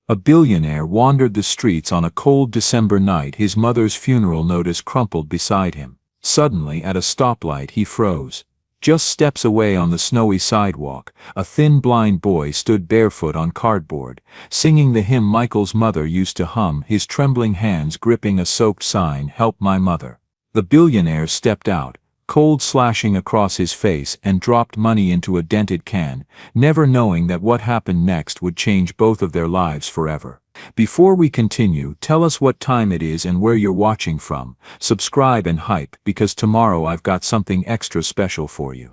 A billionaire wandered the streets on a cold December night, his mother's funeral notice crumpled beside him. Suddenly, at a stoplight, he froze. Just steps away on the snowy sidewalk, a thin blind boy stood barefoot on cardboard, singing the hymn Michael's mother used to hum, his trembling hands gripping a soaked sign, "Help my mother." The billionaire stepped out, cold slashing across his face, and dropped money into a dented can, never knowing that what happened next would change both of their lives forever. Before we continue, tell us what time it is and where you're watching from. Subscribe and hype, because tomorrow I've got something extra special for you.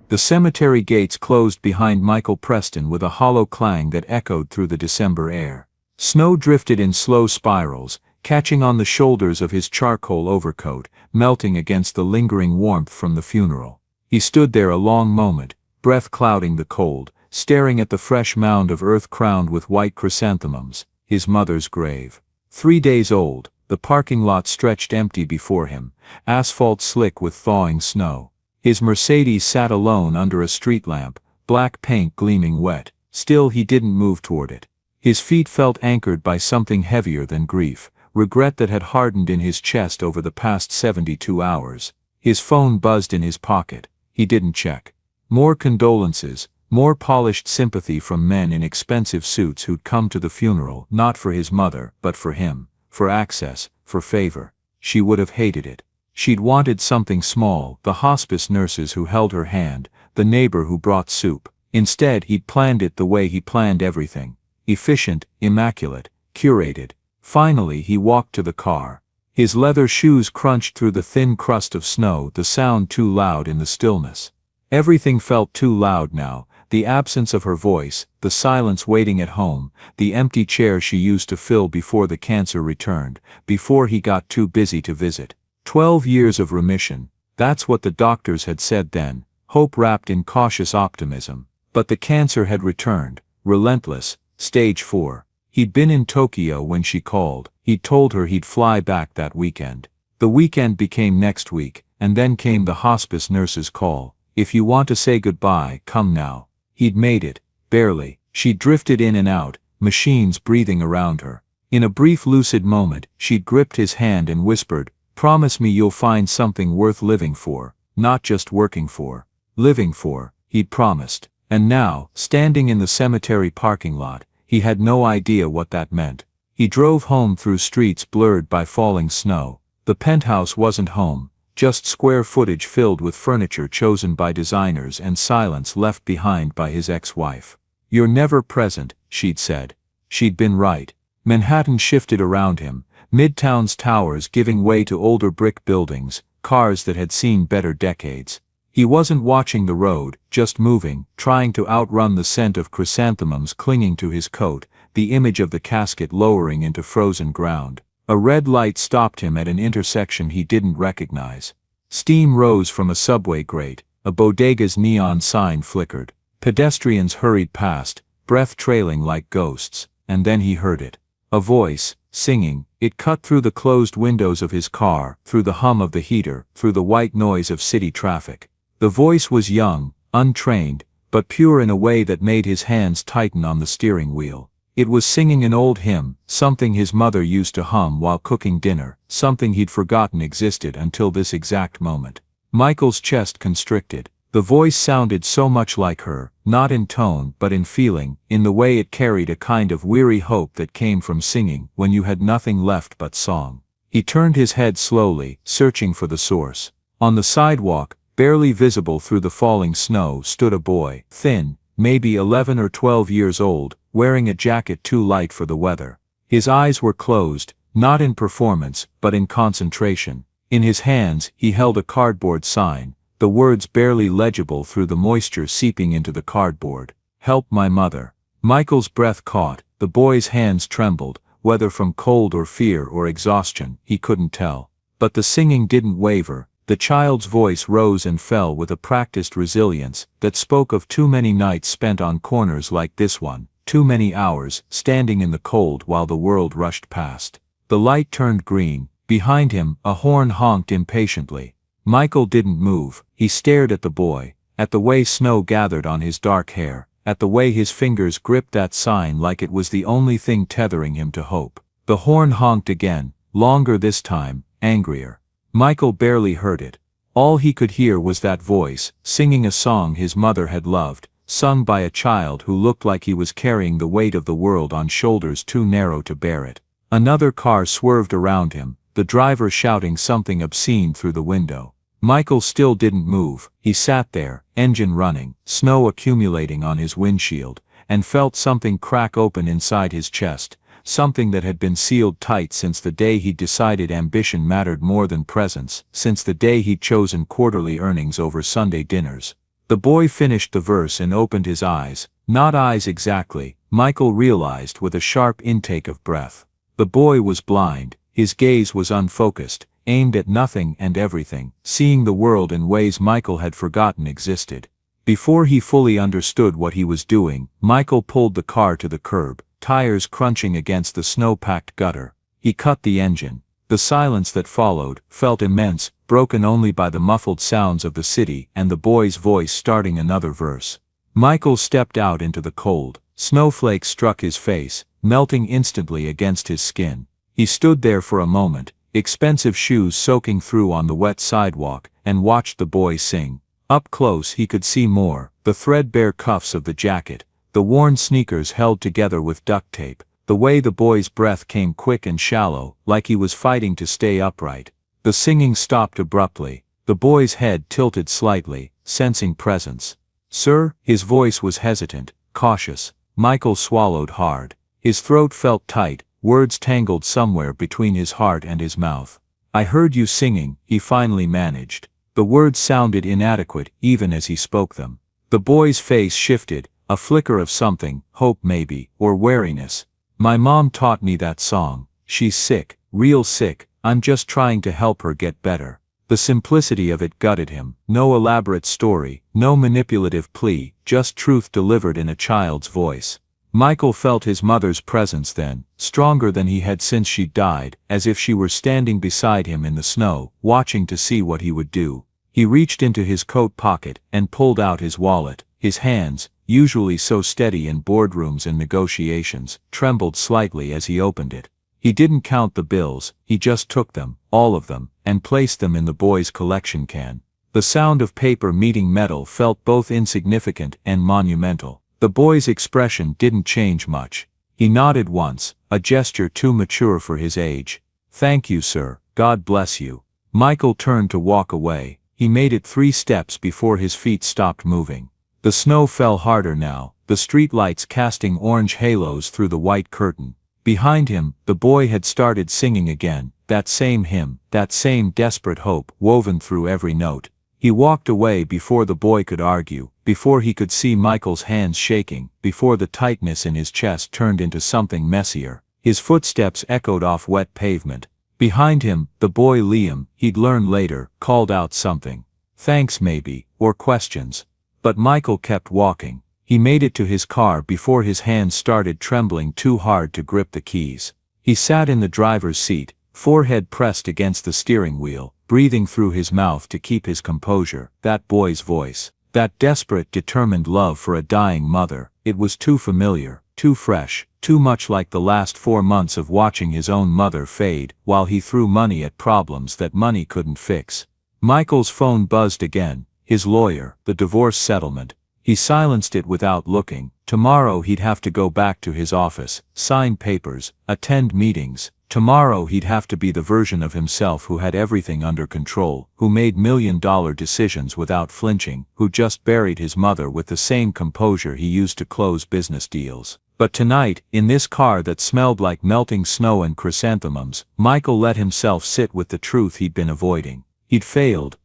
The cemetery gates closed behind Michael Preston with a hollow clang that echoed through the December air. Snow drifted in slow spirals, catching on the shoulders of his charcoal overcoat, melting against the lingering warmth from the funeral. He stood there a long moment, breath clouding the cold, staring at the fresh mound of earth crowned with white chrysanthemums, his mother's grave. 3 days old, the parking lot stretched empty before him, asphalt slick with thawing snow. His Mercedes sat alone under a street lamp, black paint gleaming wet. Still he didn't move toward it. His feet felt anchored by something heavier than grief, regret that had hardened in his chest over the past 72 hours. His phone buzzed in his pocket. He didn't check. More condolences, more polished sympathy from men in expensive suits who'd come to the funeral, not for his mother, but for him, for access, for favor. She would have hated it. She'd wanted something small, the hospice nurses who held her hand, the neighbor who brought soup. Instead, he'd planned it the way he planned everything. Efficient, immaculate, curated. Finally he walked to the car. His leather shoes crunched through the thin crust of snow, the sound too loud in the stillness. Everything felt too loud now, the absence of her voice, the silence waiting at home, the empty chair she used to fill before the cancer returned, before he got too busy to visit. 12 years of remission, that's what the doctors had said then, hope wrapped in cautious optimism. But the cancer had returned, relentless, stage 4. He'd been in Tokyo when she called. He'd told her he'd fly back that weekend. The weekend became next week, and then came the hospice nurse's call. "If you want to say goodbye, come now." He'd made it, barely. She drifted in and out, machines breathing around her. In a brief lucid moment, she'd gripped his hand and whispered, "Promise me you'll find something worth living for, not just working for." Living for, he'd promised. And now, standing in the cemetery parking lot, he had no idea what that meant. He drove home through streets blurred by falling snow. The penthouse wasn't home, just square footage filled with furniture chosen by designers and silence left behind by his ex-wife. "You're never present," she'd said. She'd been right. Manhattan shifted around him, Midtown's towers giving way to older brick buildings, cars that had seen better decades. He wasn't watching the road, just moving, trying to outrun the scent of chrysanthemums clinging to his coat, the image of the casket lowering into frozen ground. A red light stopped him at an intersection he didn't recognize. Steam rose from a subway grate, a bodega's neon sign flickered. Pedestrians hurried past, breath trailing like ghosts, and then he heard it. A voice, singing. It cut through the closed windows of his car, through the hum of the heater, through the white noise of city traffic. The voice was young, untrained, but pure in a way that made his hands tighten on the steering wheel. It was singing an old hymn, something his mother used to hum while cooking dinner, something he'd forgotten existed until this exact moment. Michael's chest constricted. The voice sounded so much like her, not in tone but in feeling, in the way it carried a kind of weary hope that came from singing when you had nothing left but song. He turned his head slowly, searching for the source. On the sidewalk, barely visible through the falling snow, stood a boy, thin, maybe 11 or 12 years old, wearing a jacket too light for the weather. His eyes were closed, not in performance, but in concentration. In his hands, he held a cardboard sign, the words barely legible through the moisture seeping into the cardboard. "Help my mother." Michael's breath caught, the boy's hands trembled, whether from cold or fear or exhaustion, he couldn't tell. But the singing didn't waver. The child's voice rose and fell with a practiced resilience that spoke of too many nights spent on corners like this one, too many hours standing in the cold while the world rushed past. The light turned green. Behind him, a horn honked impatiently. Michael didn't move. He stared at the boy, at the way snow gathered on his dark hair, at the way his fingers gripped that sign like it was the only thing tethering him to hope. The horn honked again, longer this time, angrier. Michael barely heard it. All he could hear was that voice, singing a song his mother had loved, sung by a child who looked like he was carrying the weight of the world on shoulders too narrow to bear it. Another car swerved around him, the driver shouting something obscene through the window. Michael still didn't move. He sat there, engine running, snow accumulating on his windshield, and felt something crack open inside his chest, something that had been sealed tight since the day he'd decided ambition mattered more than presence, since the day he'd chosen quarterly earnings over Sunday dinners. The boy finished the verse and opened his eyes. Not eyes exactly, Michael realized with a sharp intake of breath. The boy was blind, his gaze was unfocused, aimed at nothing and everything, seeing the world in ways Michael had forgotten existed. Before he fully understood what he was doing, Michael pulled the car to the curb, tires crunching against the snow-packed gutter. He cut the engine. The silence that followed felt immense, broken only by the muffled sounds of the city and the boy's voice starting another verse. Michael stepped out into the cold. Snowflakes struck his face, melting instantly against his skin. He stood there for a moment, expensive shoes soaking through on the wet sidewalk, and watched the boy sing. Up close he could see more, the threadbare cuffs of the jacket, the worn sneakers held together with duct tape, the way the boy's breath came quick and shallow, like he was fighting to stay upright. The singing stopped abruptly. The boy's head tilted slightly, sensing presence. "Sir?" His voice was hesitant, cautious. Michael swallowed hard. His throat felt tight, words tangled somewhere between his heart and his mouth. "I heard you singing," he finally managed. The words sounded inadequate even as he spoke them. The boy's face shifted, a flicker of something, hope maybe, or wariness. "My mom taught me that song. She's sick, real sick. I'm just trying to help her get better." The simplicity of it gutted him. No elaborate story, no manipulative plea, just truth delivered in a child's voice. Michael felt his mother's presence then, stronger than he had since she died, as if she were standing beside him in the snow, watching to see what he would do. He reached into his coat pocket and pulled out his wallet. His hands, usually so steady in boardrooms and negotiations, trembled slightly as he opened it. He didn't count the bills, he just took them, all of them, and placed them in the boy's collection can. The sound of paper meeting metal felt both insignificant and monumental. The boy's expression didn't change much. He nodded once, a gesture too mature for his age. "Thank you, sir. God bless you." Michael turned to walk away. He made it 3 steps before his feet stopped moving. The snow fell harder now, the street lights casting orange halos through the white curtain. Behind him, the boy had started singing again, that same hymn, that same desperate hope woven through every note. He walked away before the boy could argue, before he could see Michael's hands shaking, before the tightness in his chest turned into something messier. His footsteps echoed off wet pavement. Behind him, the boy Liam, he'd learn later, called out something. Thanks maybe, or questions. But Michael kept walking. He made it to his car before his hands started trembling too hard to grip the keys. He sat in the driver's seat, forehead pressed against the steering wheel, breathing through his mouth to keep his composure. That boy's voice, that desperate, determined love for a dying mother, it was too familiar, too fresh, too much like the last 4 months of watching his own mother fade while he threw money at problems that money couldn't fix. Michael's phone buzzed again, his lawyer, the divorce settlement. He silenced it without looking. Tomorrow he'd have to go back to his office, sign papers, attend meetings. Tomorrow he'd have to be the version of himself who had everything under control, who made $1,000,000 decisions without flinching, who just buried his mother with the same composure he used to close business deals. But tonight, in this car that smelled like melting snow and chrysanthemums, Michael let himself sit with the truth he'd been avoiding. He'd failed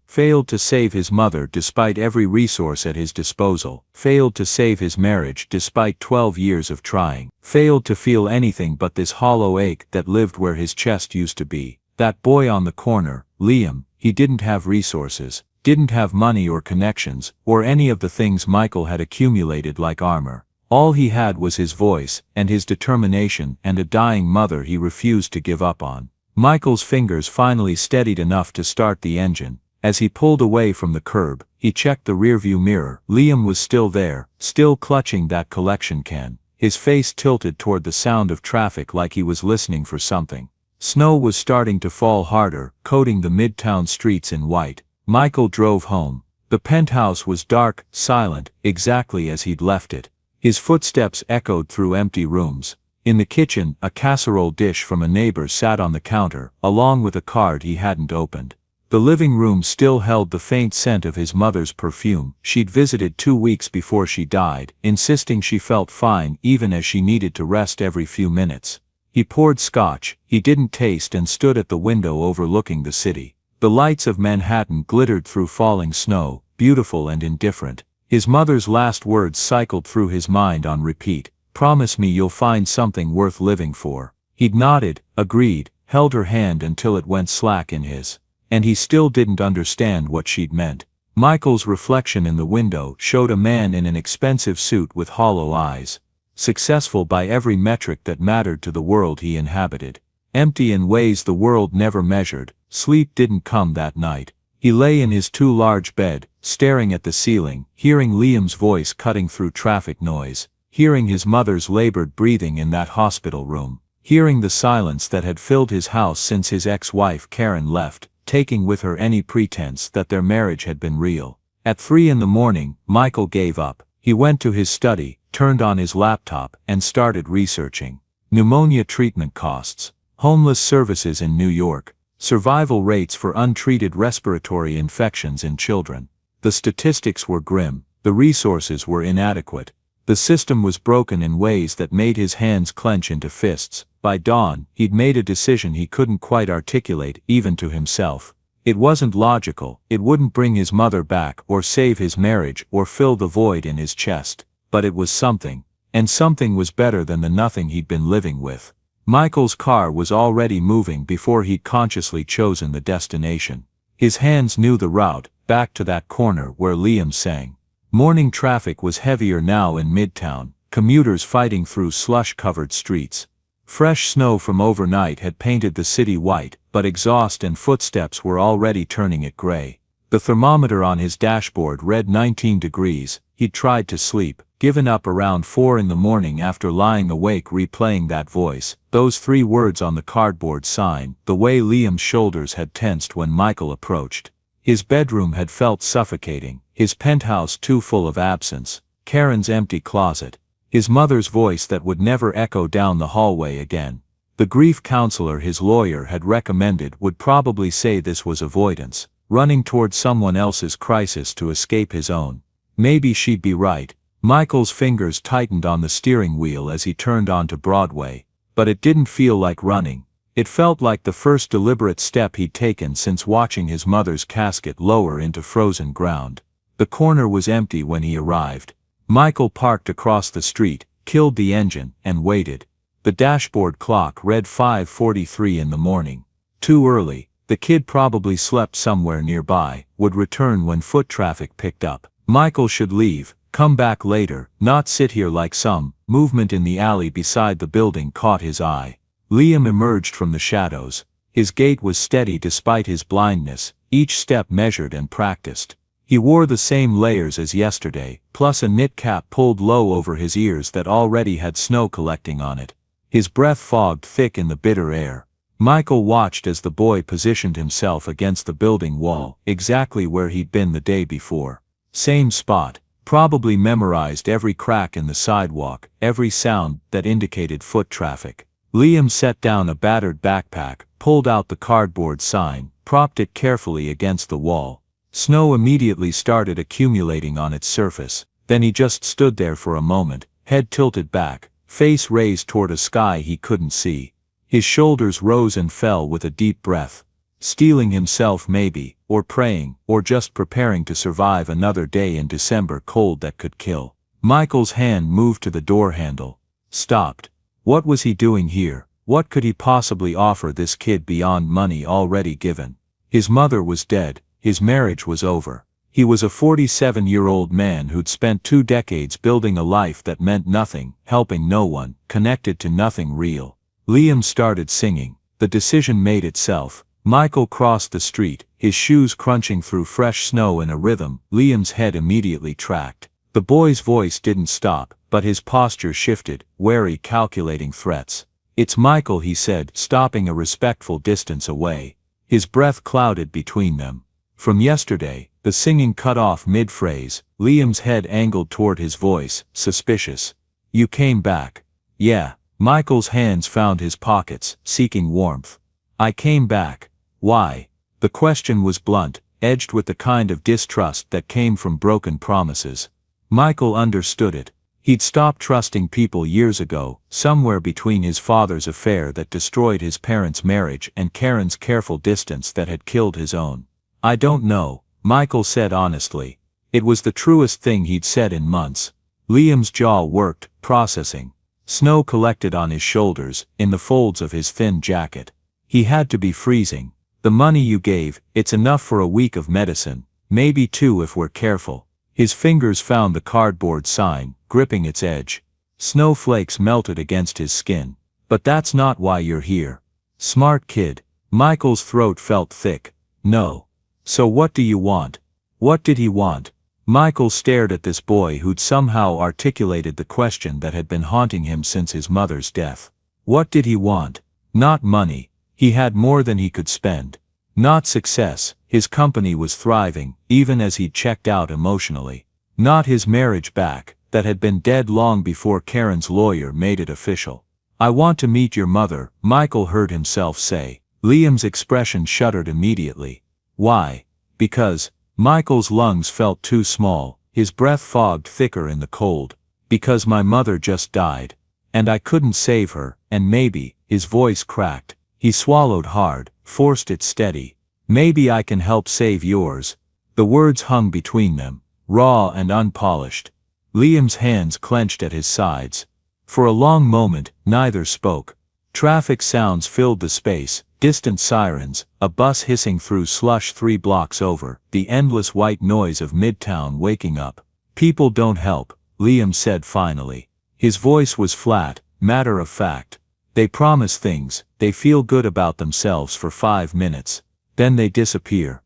to save his mother despite every resource at his disposal, failed to save his marriage despite 12 years of trying, failed to feel anything but this hollow ache that lived where his chest used to be. That boy on the corner, Liam, he didn't have resources, didn't have money or connections, or any of the things Michael had accumulated like armor. All he had was his voice, and his determination, and a dying mother he refused to give up on. Michael's fingers finally steadied enough to start the engine. As he pulled away from the curb, he checked the rearview mirror. Liam was still there, still clutching that collection can, his face tilted toward the sound of traffic like he was listening for something. Snow was starting to fall harder, coating the midtown streets in white. Michael drove home. The penthouse was dark, silent, exactly as he'd left it. His footsteps echoed through empty rooms. In the kitchen, a casserole dish from a neighbor sat on the counter, along with a card he hadn't opened. The living room still held the faint scent of his mother's perfume. She'd visited 2 weeks before she died, insisting she felt fine even as she needed to rest every few minutes. He poured scotch he didn't taste and stood at the window overlooking the city. The lights of Manhattan glittered through falling snow, beautiful and indifferent. His mother's last words cycled through his mind on repeat. "Promise me you'll find something worth living for." He'd nodded, agreed, held her hand until it went slack in his. And he still didn't understand what she'd meant. Michael's reflection in the window showed a man in an expensive suit with hollow eyes. Successful by every metric that mattered to the world he inhabited. Empty in ways the world never measured. Sleep didn't come that night. He lay in his too large bed, staring at the ceiling, hearing Liam's voice cutting through traffic noise, hearing his mother's labored breathing in that hospital room, hearing the silence that had filled his house since his ex-wife Karen left, taking with her any pretense that their marriage had been real. At 3 a.m, Michael gave up. He went to his study, turned on his laptop, and started researching. Pneumonia treatment costs, homeless services in New York, survival rates for untreated respiratory infections in children. The statistics were grim, the resources were inadequate. The system was broken in ways that made his hands clench into fists. By dawn, he'd made a decision he couldn't quite articulate even to himself. It wasn't logical, it wouldn't bring his mother back or save his marriage or fill the void in his chest. But it was something. And something was better than the nothing he'd been living with. Michael's car was already moving before he'd consciously chosen the destination. His hands knew the route, back to that corner where Liam sang. Morning traffic was heavier now in Midtown, commuters fighting through slush-covered streets. Fresh snow from overnight had painted the city white, but exhaust and footsteps were already turning it gray. The thermometer on his dashboard read 19 degrees. He'd tried to sleep, given up around 4 a.m. after lying awake replaying that voice, those 3 words on the cardboard sign, the way Liam's shoulders had tensed when Michael approached. His bedroom had felt suffocating, his penthouse too full of absence, Karen's empty closet, his mother's voice that would never echo down the hallway again. The grief counselor his lawyer had recommended would probably say this was avoidance, running toward someone else's crisis to escape his own. Maybe she'd be right. Michael's fingers tightened on the steering wheel as he turned onto Broadway, but it didn't feel like running. It felt like the first deliberate step he'd taken since watching his mother's casket lower into frozen ground. The corner was empty when he arrived. Michael parked across the street, killed the engine, and waited. The dashboard clock read 5:43 in the morning. Too early. The kid probably slept somewhere nearby, would return when foot traffic picked up. Michael should leave, come back later, not sit here like some. Movement in the alley beside the building caught his eye. Liam emerged from the shadows. His gait was steady despite his blindness, each step measured and practiced. He wore the same layers as yesterday, plus a knit cap pulled low over his ears that already had snow collecting on it. His breath fogged thick in the bitter air. Michael watched as the boy positioned himself against the building wall, exactly where he'd been the day before. Same spot, probably memorized every crack in the sidewalk, every sound that indicated foot traffic. Liam set down a battered backpack, pulled out the cardboard sign, propped it carefully against the wall. Snow immediately started accumulating on its surface. Then he just stood there for a moment, head tilted back, face raised toward a sky he couldn't see. His shoulders rose and fell with a deep breath. Steeling himself maybe, or praying, or just preparing to survive another day in December cold that could kill. Michael's hand moved to the door handle. Stopped. What was he doing here? What could he possibly offer this kid beyond money already given? His mother was dead, his marriage was over. He was a 47-year-old man who'd spent 2 decades building a life that meant nothing, helping no one, connected to nothing real. Liam started singing. The decision made itself. Michael crossed the street, his shoes crunching through fresh snow in a rhythm Liam's head immediately tracked. The boy's voice didn't stop, but his posture shifted, wary, calculating threats. "It's Michael," he said, stopping a respectful distance away. His breath clouded between them. "From yesterday." The singing cut off mid-phrase, Liam's head angled toward his voice, suspicious. "You came back." "Yeah." Michael's hands found his pockets, seeking warmth. "I came back." "Why?" The question was blunt, edged with the kind of distrust that came from broken promises. Michael understood it. He'd stopped trusting people years ago, somewhere between his father's affair that destroyed his parents' marriage and Karen's careful distance that had killed his own. "I don't know," Michael said honestly. It was the truest thing he'd said in months. Liam's jaw worked, processing. Snow collected on his shoulders, in the folds of his thin jacket. He had to be freezing. "The money you gave, it's enough for a week of medicine, maybe 2 if we're careful." His fingers found the cardboard sign, gripping its edge. Snowflakes melted against his skin. "But that's not why you're here." "Smart kid." Michael's throat felt thick. "No." "So what do you want?" What did he want? Michael stared at this boy who'd somehow articulated the question that had been haunting him since his mother's death. What did he want? Not money. He had more than he could spend. Not success. His company was thriving, even as he'd checked out emotionally. Not his marriage back, that had been dead long before Karen's lawyer made it official. "I want to meet your mother," Michael heard himself say. Liam's expression shuddered immediately. "Why?" "Because." Michael's lungs felt too small, his breath fogged thicker in the cold. "Because my mother just died. And I couldn't save her, and maybe," his voice cracked. He swallowed hard, forced it steady. "Maybe I can help save yours." The words hung between them, raw and unpolished. Liam's hands clenched at his sides. For a long moment, neither spoke. Traffic sounds filled the space, distant sirens, a bus hissing through slush 3 blocks over, the endless white noise of Midtown waking up. "People don't help," Liam said finally. His voice was flat, matter of fact. "They promise things, they feel good about themselves for 5 minutes. Then they disappear."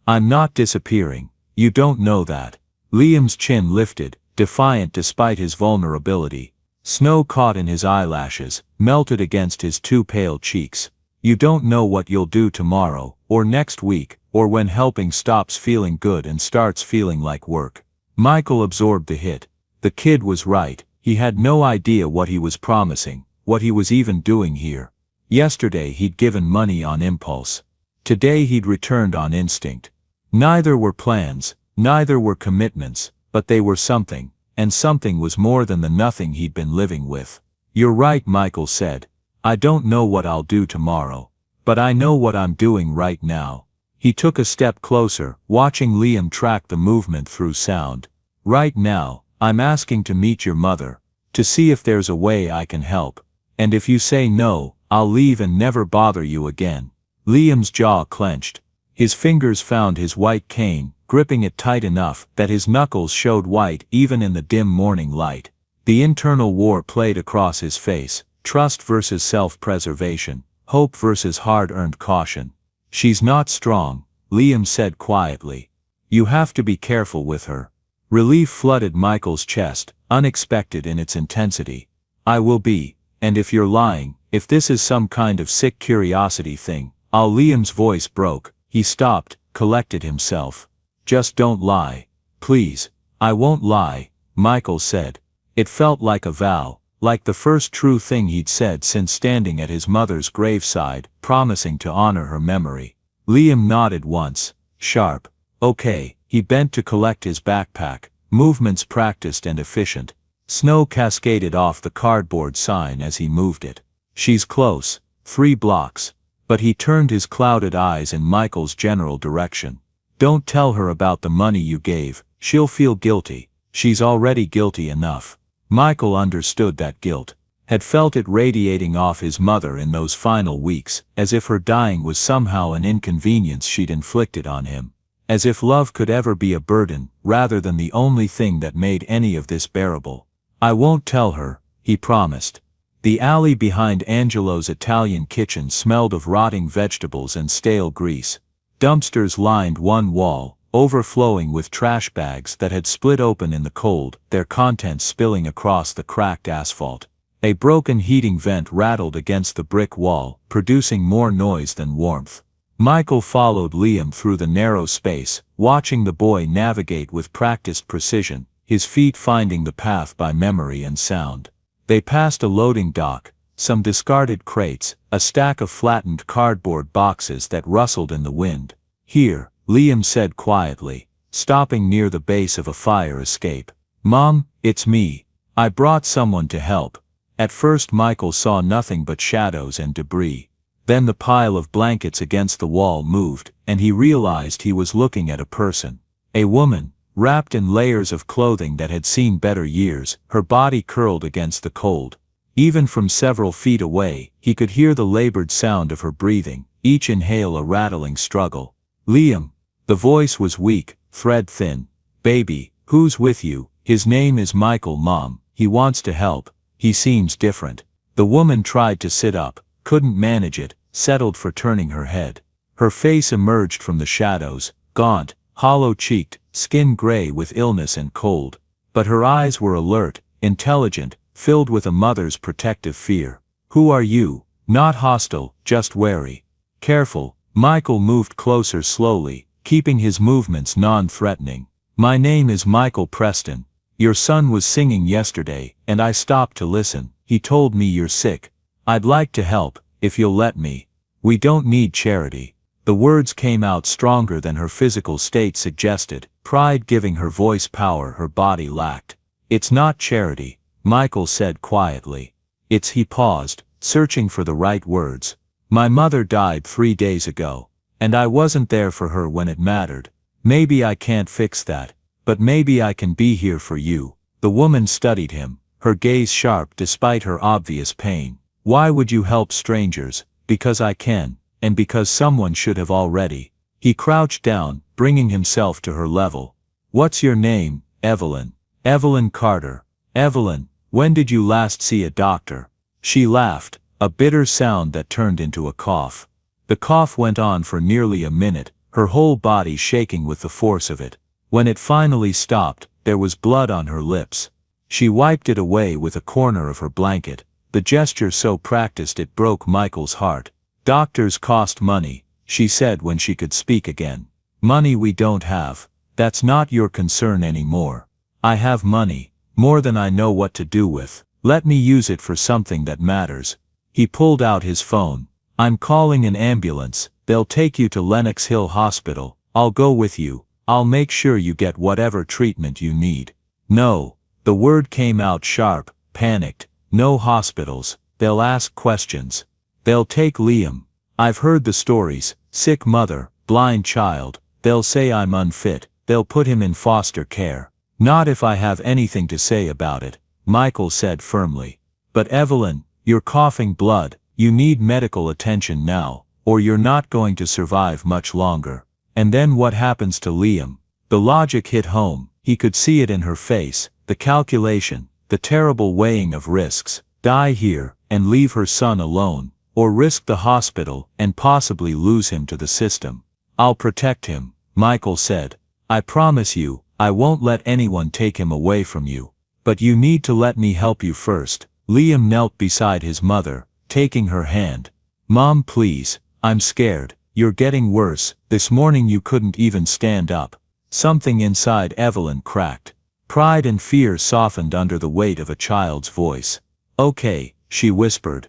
"I'm not disappearing. You don't know that." Liam's chin lifted, defiant despite his vulnerability. Snow caught in his eyelashes, melted against his 2 pale cheeks. "You don't know what you'll do tomorrow, or next week, or when helping stops feeling good and starts feeling like work." Michael absorbed the hit. The kid was right. He had no idea what he was promising, what he was even doing here. Yesterday he'd given money on impulse. Today he'd returned on instinct. Neither were plans, neither were commitments, but they were something, and something was more than the nothing he'd been living with. "You're right," Michael said. "I don't know what I'll do tomorrow. But I know what I'm doing right now." He took a step closer, watching Liam track the movement through sound. "Right now, I'm asking to meet your mother. To see if there's a way I can help. And if you say no, I'll leave and never bother you again." Liam's jaw clenched. His fingers found his white cane, gripping it tight enough that his knuckles showed white even in the dim morning light. The internal war played across his face, trust versus self-preservation, hope versus hard-earned caution. "She's not strong," Liam said quietly. "You have to be careful with her." Relief flooded Michael's chest, unexpected in its intensity. "I will be, and if you're lying, if this is some kind of sick curiosity thing, I'll." Liam's voice broke. He stopped, collected himself. "Just don't lie. Please." "I won't lie," Michael said. It felt like a vow, like the first true thing he'd said since standing at his mother's graveside, promising to honor her memory. Liam nodded once, sharp. "Okay." He bent to collect his backpack, movements practiced and efficient. Snow cascaded off the cardboard sign as he moved it. "She's close, 3 blocks. But he turned his clouded eyes in Michael's general direction. "Don't tell her about the money you gave, she'll feel guilty. She's already guilty enough." Michael understood that guilt, had felt it radiating off his mother in those final weeks, as if her dying was somehow an inconvenience she'd inflicted on him. As if love could ever be a burden, rather than the only thing that made any of this bearable. "I won't tell her," he promised. The alley behind Angelo's Italian kitchen smelled of rotting vegetables and stale grease. Dumpsters lined one wall, overflowing with trash bags that had split open in the cold, their contents spilling across the cracked asphalt. A broken heating vent rattled against the brick wall, producing more noise than warmth. Michael followed Liam through the narrow space, watching the boy navigate with practiced precision, his feet finding the path by memory and sound. They passed a loading dock, some discarded crates, a stack of flattened cardboard boxes that rustled in the wind. "Here," Liam said quietly, stopping near the base of a fire escape. "Mom, it's me. I brought someone to help." At first Michael saw nothing but shadows and debris. Then the pile of blankets against the wall moved, and he realized he was looking at a person. A woman, wrapped in layers of clothing that had seen better years, her body curled against the cold. Even from several feet away, he could hear the labored sound of her breathing, each inhale a rattling struggle. "Liam." The voice was weak, thread-thin. "Baby, who's with you?" "His name is Michael, Mom. He wants to help. He seems different." The woman tried to sit up, couldn't manage it, settled for turning her head. Her face emerged from the shadows, gaunt, hollow-cheeked, skin gray with illness and cold. But her eyes were alert, intelligent, filled with a mother's protective fear. "Who are you?" "Not hostile, just wary." "Careful." Michael moved closer slowly, keeping his movements non-threatening. "My name is Michael Preston. Your son was singing yesterday, and I stopped to listen. He told me you're sick. I'd like to help, if you'll let me." "We don't need charity." The words came out stronger than her physical state suggested, pride giving her voice power her body lacked. "It's not charity," Michael said quietly. "It's." He paused, searching for the right words. "My mother died 3 days ago, and I wasn't there for her when it mattered. Maybe I can't fix that, but maybe I can be here for you." The woman studied him, her gaze sharp despite her obvious pain. "Why would you help strangers?" "Because I can, and because someone should have already." He crouched down, bringing himself to her level. "What's your name?" "Evelyn." "Evelyn Carter." "Evelyn, when did you last see a doctor?" She laughed, a bitter sound that turned into a cough. The cough went on for nearly a minute, her whole body shaking with the force of it. When it finally stopped, there was blood on her lips. She wiped it away with a corner of her blanket, the gesture so practiced it broke Michael's heart. "Doctors cost money," she said when she could speak again. "Money we don't have. That's not your concern anymore. I have money, more than I know what to do with. Let me use it for something that matters." He pulled out his phone. "I'm calling an ambulance. They'll take you to Lenox Hill Hospital. I'll go with you. I'll make sure you get whatever treatment you need." "No." The word came out sharp, panicked. "No hospitals. They'll ask questions. They'll take Liam. I've heard the stories. Sick mother, blind child. They'll say I'm unfit. They'll put him in foster care." "Not if I have anything to say about it," Michael said firmly. "But Evelyn, you're coughing blood. You need medical attention now, or you're not going to survive much longer. And then what happens to Liam?" The logic hit home. He could see it in her face, the calculation, the terrible weighing of risks. Die here, and leave her son alone, or risk the hospital and possibly lose him to the system. "I'll protect him," Michael said. "I promise you, I won't let anyone take him away from you. But you need to let me help you first." Liam knelt beside his mother, taking her hand. "Mom, please, I'm scared. You're getting worse. This morning you couldn't even stand up." Something inside Evelyn cracked. Pride and fear softened under the weight of a child's voice. "Okay," she whispered.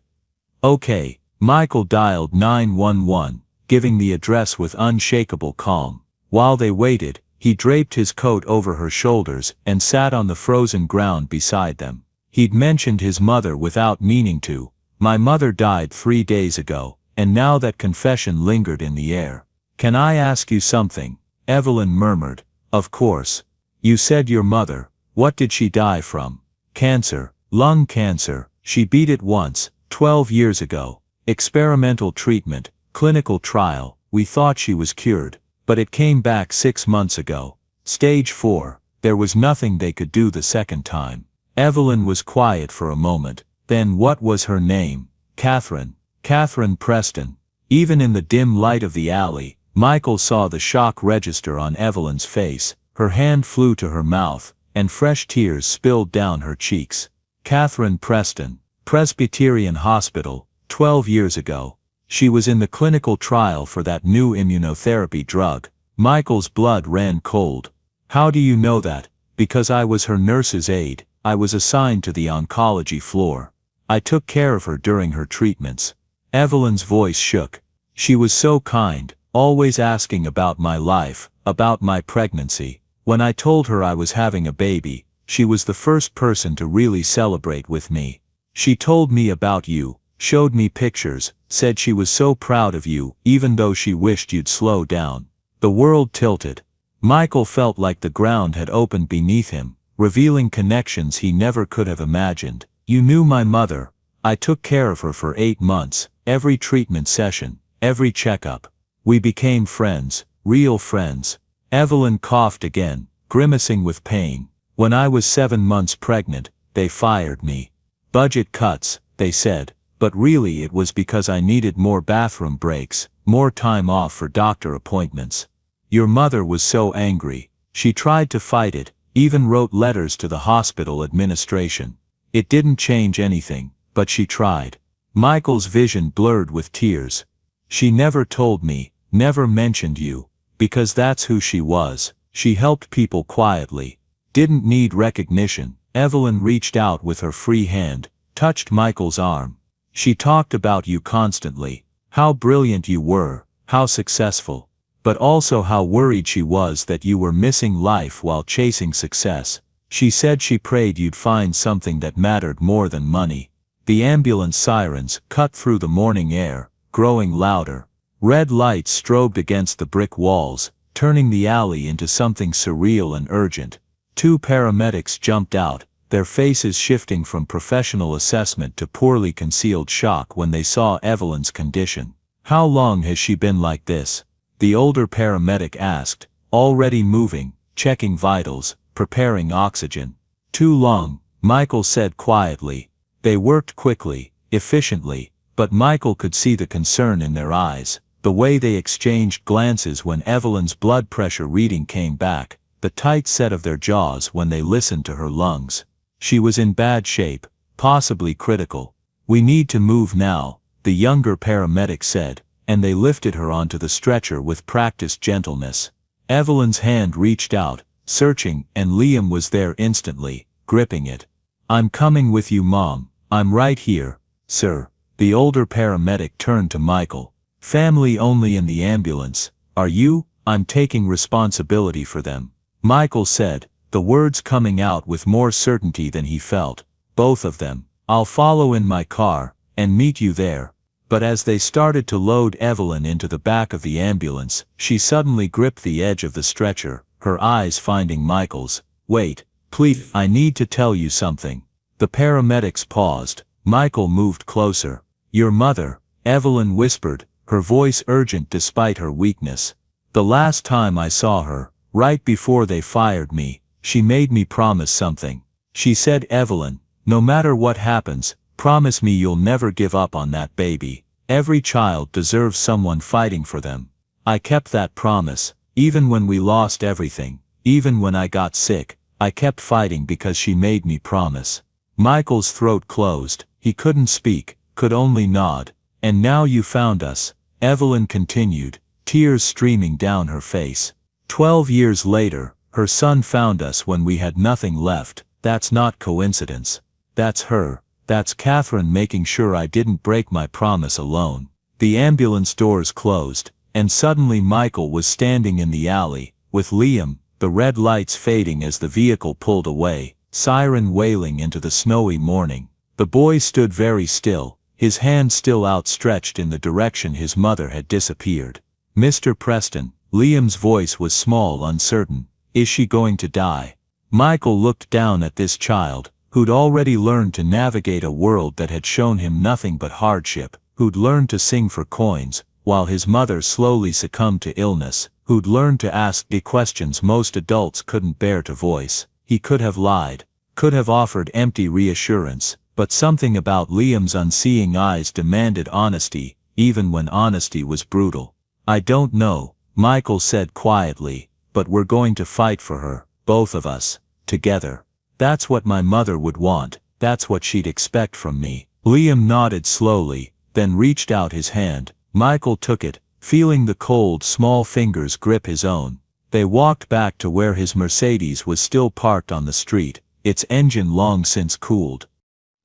"Okay." Michael dialed 911, giving the address with unshakable calm. While they waited, he draped his coat over her shoulders and sat on the frozen ground beside them. He'd mentioned his mother without meaning to. "My mother died 3 days ago," and now that confession lingered in the air. "Can I ask you something?" Evelyn murmured. "Of course." "You said your mother. What did she die from?" "Cancer. Lung cancer. She beat it once, 12 years ago. Experimental treatment, clinical trial. We thought she was cured, but it came back 6 months ago. Stage 4. There was nothing they could do the second time." Evelyn was quiet for a moment, Then what was her name? Catherine. Catherine Preston. Even in the dim light of the alley, Michael saw the shock register on Evelyn's face. Her hand flew to her mouth, and fresh tears spilled down her cheeks. Catherine Preston. Presbyterian Hospital, 12 years ago. She was in the clinical trial for that new immunotherapy drug. Michael's blood ran cold. How do you know that? Because I was her nurse's aide. I was assigned to the oncology floor. I took care of her during her treatments. Evelyn's voice shook. She was so kind, always asking about my life, about my pregnancy. When I told her I was having a baby, she was the first person to really celebrate with me. She told me about you, showed me pictures, said she was so proud of you, even though she wished you'd slow down. The world tilted. Michael felt like the ground had opened beneath him, revealing connections he never could have imagined. You knew my mother. I took care of her for 8 months, every treatment session, every checkup. We became friends, real friends. Evelyn coughed again, grimacing with pain. When I was 7 months pregnant, they fired me. Budget cuts, they said, but really it was because I needed more bathroom breaks, more time off for doctor appointments. Your mother was so angry. She tried to fight it, even wrote letters to the hospital administration. It didn't change anything, but she tried. Michael's vision blurred with tears. She never told me, never mentioned you, because that's who she was. She helped people quietly. Didn't need recognition. Evelyn reached out with her free hand, touched Michael's arm. She talked about you constantly, how brilliant you were, how successful, but also how worried she was that you were missing life while chasing success. She said she prayed you'd find something that mattered more than money. The ambulance sirens cut through the morning air, growing louder. Red lights strobed against the brick walls, turning the alley into something surreal and urgent. 2 paramedics jumped out, their faces shifting from professional assessment to poorly concealed shock when they saw Evelyn's condition. How long has she been like this? The older paramedic asked, already moving, checking vitals, preparing oxygen. Too long, Michael said quietly. They worked quickly, efficiently, but Michael could see the concern in their eyes, the way they exchanged glances when Evelyn's blood pressure reading came back, the tight set of their jaws when they listened to her lungs. She was in bad shape, possibly critical. We need to move now, the younger paramedic said, and they lifted her onto the stretcher with practiced gentleness. Evelyn's hand reached out, searching, and Liam was there instantly, gripping it. I'm coming with you, Mom. I'm right here, sir. The older paramedic turned to Michael. Family only in the ambulance. Are you? I'm taking responsibility for them. Michael said, the words coming out with more certainty than he felt. Both of them. I'll follow in my car, and meet you there. But as they started to load Evelyn into the back of the ambulance, she suddenly gripped the edge of the stretcher, her eyes finding Michael's. Wait, please, I need to tell you something. The paramedics paused. Michael moved closer. Your mother, Evelyn whispered, her voice urgent despite her weakness. The last time I saw her, right before they fired me, she made me promise something. She said, Evelyn, no matter what happens, promise me you'll never give up on that baby. Every child deserves someone fighting for them. I kept that promise, even when we lost everything, even when I got sick, I kept fighting because she made me promise. Michael's throat closed, he couldn't speak, could only nod. And now you found us, Evelyn continued, tears streaming down her face. 12 years later, her son found us when we had nothing left. That's not coincidence. That's her. That's Catherine making sure I didn't break my promise alone. The ambulance doors closed, and suddenly Michael was standing in the alley, with Liam, the red lights fading as the vehicle pulled away, siren wailing into the snowy morning. The boy stood very still, his hand still outstretched in the direction his mother had disappeared. Mr. Preston, Liam's voice was small, uncertain. Is she going to die? Michael looked down at this child, who'd already learned to navigate a world that had shown him nothing but hardship, who'd learned to sing for coins, while his mother slowly succumbed to illness, who'd learned to ask the questions most adults couldn't bear to voice. He could have lied, could have offered empty reassurance, But something about Liam's unseeing eyes demanded honesty, even when honesty was brutal. "I don't know," Michael said quietly, "but we're going to fight for her, both of us, together. That's what my mother would want, that's what she'd expect from me." Liam nodded slowly, then reached out his hand. Michael took it, feeling the cold, small fingers grip his own. They walked back to where his Mercedes was still parked on the street, its engine long since cooled.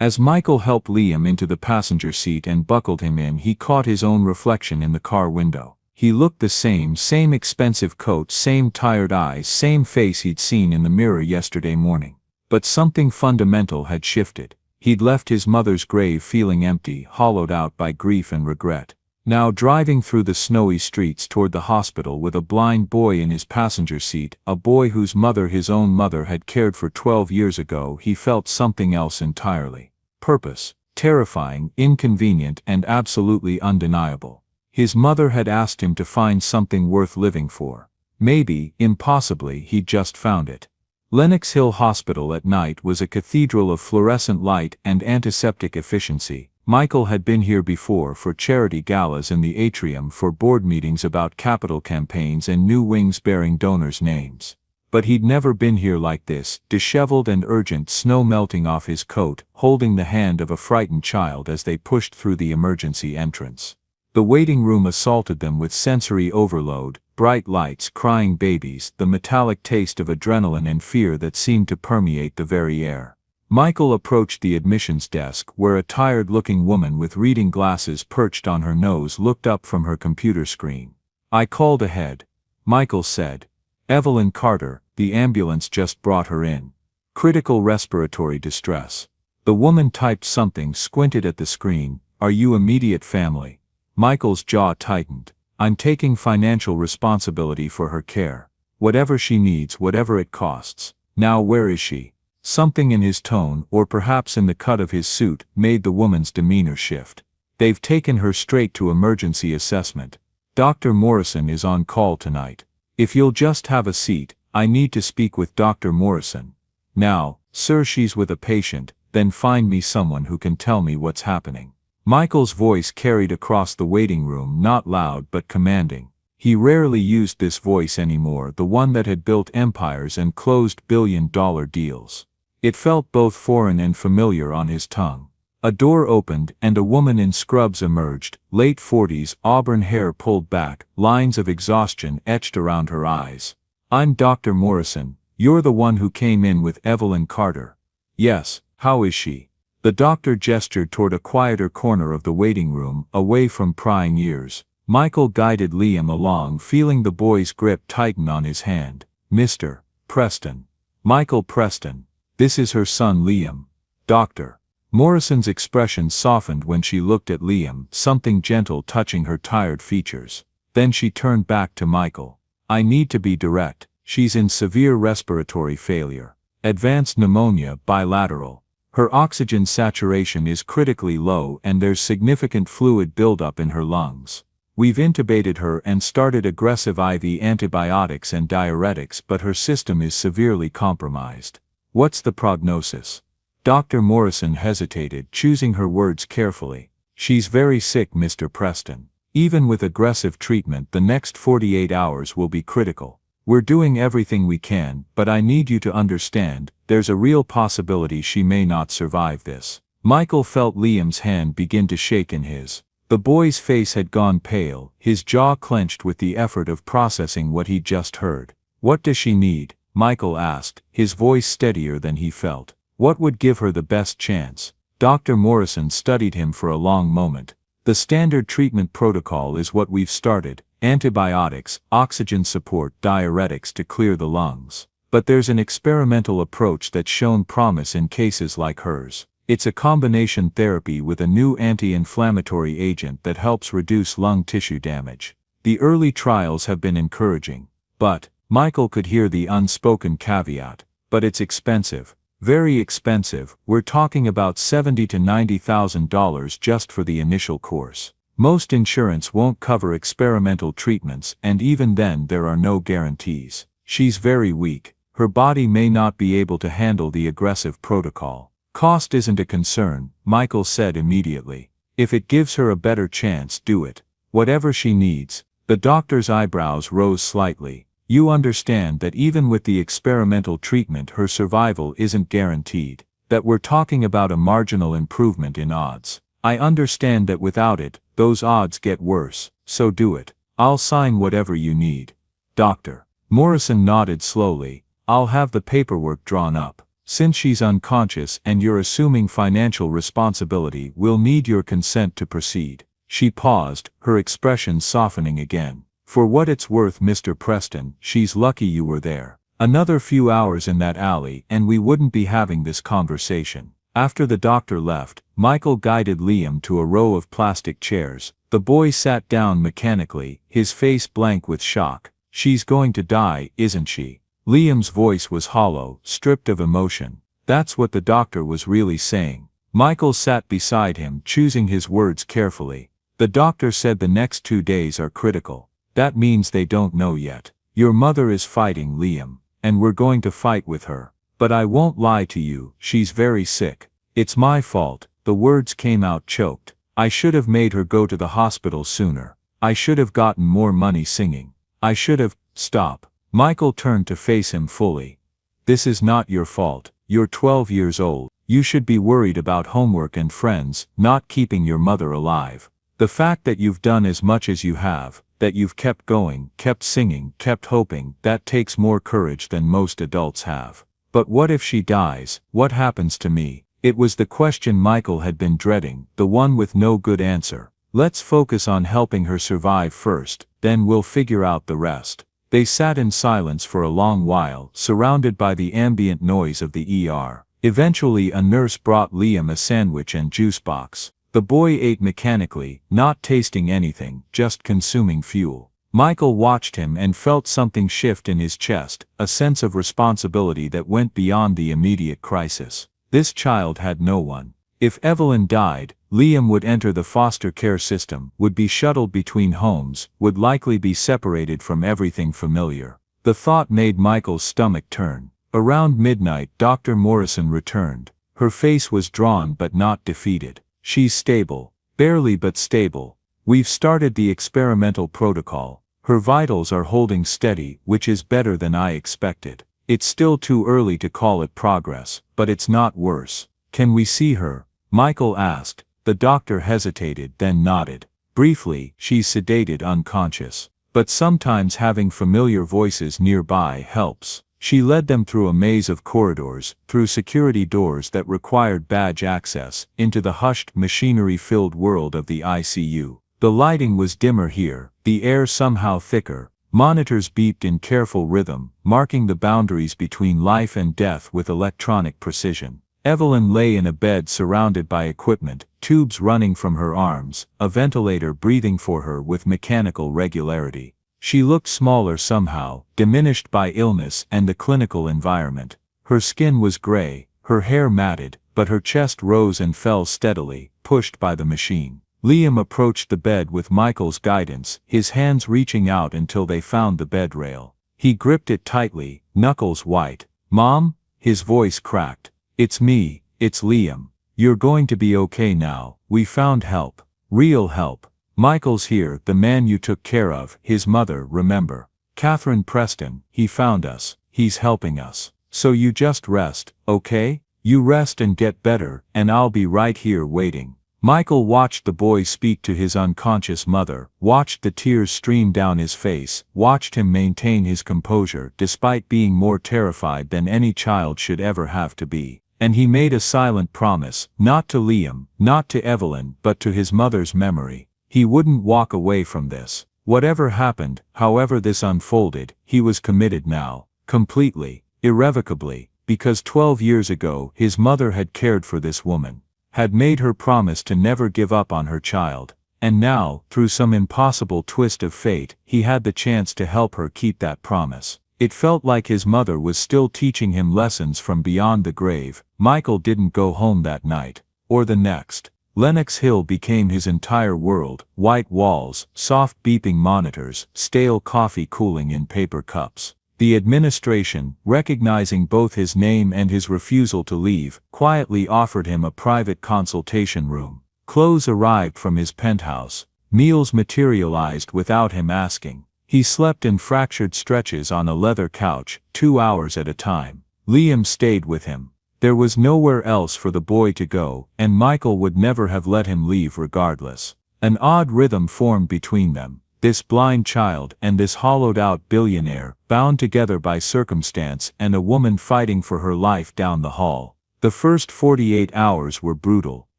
As Michael helped Liam into the passenger seat and buckled him in, he caught his own reflection in the car window. He looked the same expensive coat, same tired eyes, same face he'd seen in the mirror yesterday morning. But something fundamental had shifted. He'd left his mother's grave feeling empty, hollowed out by grief and regret. Now driving through the snowy streets toward the hospital with a blind boy in his passenger seat, a boy whose mother, his own mother, had cared for 12 years ago, he felt something else entirely. Purpose. Terrifying, inconvenient, and absolutely undeniable. His mother had asked him to find something worth living for. Maybe, impossibly, he'd just found it. Lenox Hill Hospital at night was a cathedral of fluorescent light and antiseptic efficiency. Michael had been here before for charity galas in the atrium, for board meetings about capital campaigns and new wings bearing donors' names. But he'd never been here like this, disheveled and urgent, snow melting off his coat, holding the hand of a frightened child as they pushed through the emergency entrance. The waiting room assaulted them with sensory overload, bright lights, crying babies, the metallic taste of adrenaline and fear that seemed to permeate the very air. Michael approached the admissions desk, where a tired-looking woman with reading glasses perched on her nose looked up from her computer screen. "I called ahead," Michael said. "Evelyn Carter, the ambulance just brought her in. Critical respiratory distress." The woman typed something, squinted at the screen. "Are you immediate family?" Michael's jaw tightened. "I'm taking financial responsibility for her care. Whatever she needs, whatever it costs. Now where is she?" Something in his tone, or perhaps in the cut of his suit, made the woman's demeanor shift. "They've taken her straight to emergency assessment. Dr. Morrison is on call tonight. If you'll just have a seat, I need to speak with Dr. Morrison." "Now, sir, she's with a patient, then find me someone who can tell me what's happening." Michael's voice carried across the waiting room, not loud but commanding. He rarely used this voice anymore, the one that had built empires and closed billion-dollar deals. It felt both foreign and familiar on his tongue. A door opened and a woman in scrubs emerged, late 40s, auburn hair pulled back, lines of exhaustion etched around her eyes. "I'm Dr. Morrison. You're the one who came in with Evelyn Carter." "Yes, how is she?" The doctor gestured toward a quieter corner of the waiting room, away from prying ears. Michael guided Liam along, feeling the boy's grip tighten on his hand. "Mr. Preston. Michael Preston. This is her son Liam." "Doctor." Morrison's expression softened when she looked at Liam, something gentle touching her tired features. Then she turned back to Michael. "I need to be direct. She's in severe respiratory failure. Advanced pneumonia, bilateral. Her oxygen saturation is critically low and there's significant fluid buildup in her lungs. We've intubated her and started aggressive IV antibiotics and diuretics, but her system is severely compromised." "What's the prognosis?" Dr. Morrison hesitated, choosing her words carefully. "She's very sick, Mr. Preston. Even with aggressive treatment, the next 48 hours will be critical. We're doing everything we can, but I need you to understand, there's a real possibility she may not survive this." Michael felt Liam's hand begin to shake in his. The boy's face had gone pale, his jaw clenched with the effort of processing what he'd just heard. "What does she need?" Michael asked, his voice steadier than he felt. "What would give her the best chance?" Dr. Morrison studied him for a long moment. "The standard treatment protocol is what we've started: antibiotics, oxygen support, diuretics to clear the lungs. But there's an experimental approach that's shown promise in cases like hers. It's a combination therapy with a new anti-inflammatory agent that helps reduce lung tissue damage. The early trials have been encouraging. But," Michael could hear the unspoken caveat, "but it's expensive. Very expensive. We're talking about $70,000 to $90,000 just for the initial course. Most insurance won't cover experimental treatments, and even then there are no guarantees. She's very weak. Her body may not be able to handle the aggressive protocol. Cost isn't a concern, Michael said immediately. If it gives her a better chance, do it. Whatever she needs. The doctor's eyebrows rose slightly. You understand that even with the experimental treatment her survival isn't guaranteed. That we're talking about a marginal improvement in odds. I understand that without it, those odds get worse, so do it. I'll sign whatever you need. Doctor. Morrison nodded slowly. I'll have the paperwork drawn up. Since she's unconscious and you're assuming financial responsibility, we'll need your consent to proceed. She paused, her expression softening again. For what it's worth, Mr. Preston, she's lucky you were there. Another few hours in that alley and we wouldn't be having this conversation. After the doctor left, Michael guided Liam to a row of plastic chairs. The boy sat down mechanically, his face blank with shock. She's going to die, isn't she? Liam's voice was hollow, stripped of emotion. That's what the doctor was really saying. Michael sat beside him, choosing his words carefully. The doctor said the next 2 days are critical. That means they don't know yet. Your mother is fighting, Liam, and we're going to fight with her. But I won't lie to you, she's very sick. It's my fault. The words came out choked. I should have made her go to the hospital sooner. I should have gotten more money singing. I should have. Stop. Michael turned to face him fully. This is not your fault. You're 12 years old. You should be worried about homework and friends, not keeping your mother alive. The fact that you've done as much as you have, that you've kept going, kept singing, kept hoping, that takes more courage than most adults have. But what if she dies? What happens to me? It was the question Michael had been dreading, the one with no good answer. Let's focus on helping her survive first, then we'll figure out the rest. They sat in silence for a long while, surrounded by the ambient noise of the ER. Eventually a nurse brought Liam a sandwich and juice box. The boy ate mechanically, not tasting anything, just consuming fuel. Michael watched him and felt something shift in his chest, a sense of responsibility that went beyond the immediate crisis. This child had no one. If Evelyn died, Liam would enter the foster care system, would be shuttled between homes, would likely be separated from everything familiar. The thought made Michael's stomach turn. Around midnight, Dr. Morrison returned. Her face was drawn but not defeated. She's stable. Barely but stable. We've started the experimental protocol. Her vitals are holding steady, which is better than I expected. It's still too early to call it progress, but it's not worse. Can we see her? Michael asked. The doctor hesitated, then nodded. Briefly, she's sedated, unconscious. But sometimes having familiar voices nearby helps. She led them through a maze of corridors, through security doors that required badge access, into the hushed, machinery-filled world of the ICU. The lighting was dimmer here, the air somehow thicker. Monitors beeped in careful rhythm, marking the boundaries between life and death with electronic precision. Evelyn lay in a bed surrounded by equipment, tubes running from her arms, a ventilator breathing for her with mechanical regularity. She looked smaller somehow, diminished by illness and the clinical environment. Her skin was gray, her hair matted, but her chest rose and fell steadily, pushed by the machine. Liam approached the bed with Michael's guidance, his hands reaching out until they found the bed rail. He gripped it tightly, knuckles white. "Mom?" His voice cracked. "It's me, it's Liam. You're going to be okay now. We found help. Real help. Michael's here, the man you took care of, his mother, remember? Catherine Preston, he found us. He's helping us. So you just rest, okay? You rest and get better, and I'll be right here waiting." Michael watched the boy speak to his unconscious mother, watched the tears stream down his face, watched him maintain his composure despite being more terrified than any child should ever have to be. And he made a silent promise, not to Liam, not to Evelyn, but to his mother's memory. He wouldn't walk away from this. Whatever happened, however this unfolded, he was committed now, completely, irrevocably, because 12 years ago his mother had cared for this woman, had made her promise to never give up on her child, and now, through some impossible twist of fate, he had the chance to help her keep that promise. It felt like his mother was still teaching him lessons from beyond the grave. Michael didn't go home that night, or the next. Lenox Hill became his entire world, white walls, soft beeping monitors, stale coffee cooling in paper cups. The administration, recognizing both his name and his refusal to leave, quietly offered him a private consultation room. Clothes arrived from his penthouse. Meals materialized without him asking. He slept in fractured stretches on a leather couch, 2 hours at a time. Liam stayed with him. There was nowhere else for the boy to go, and Michael would never have let him leave regardless. An odd rhythm formed between them. This blind child and this hollowed-out billionaire, bound together by circumstance and a woman fighting for her life down the hall. The first 48 hours were brutal.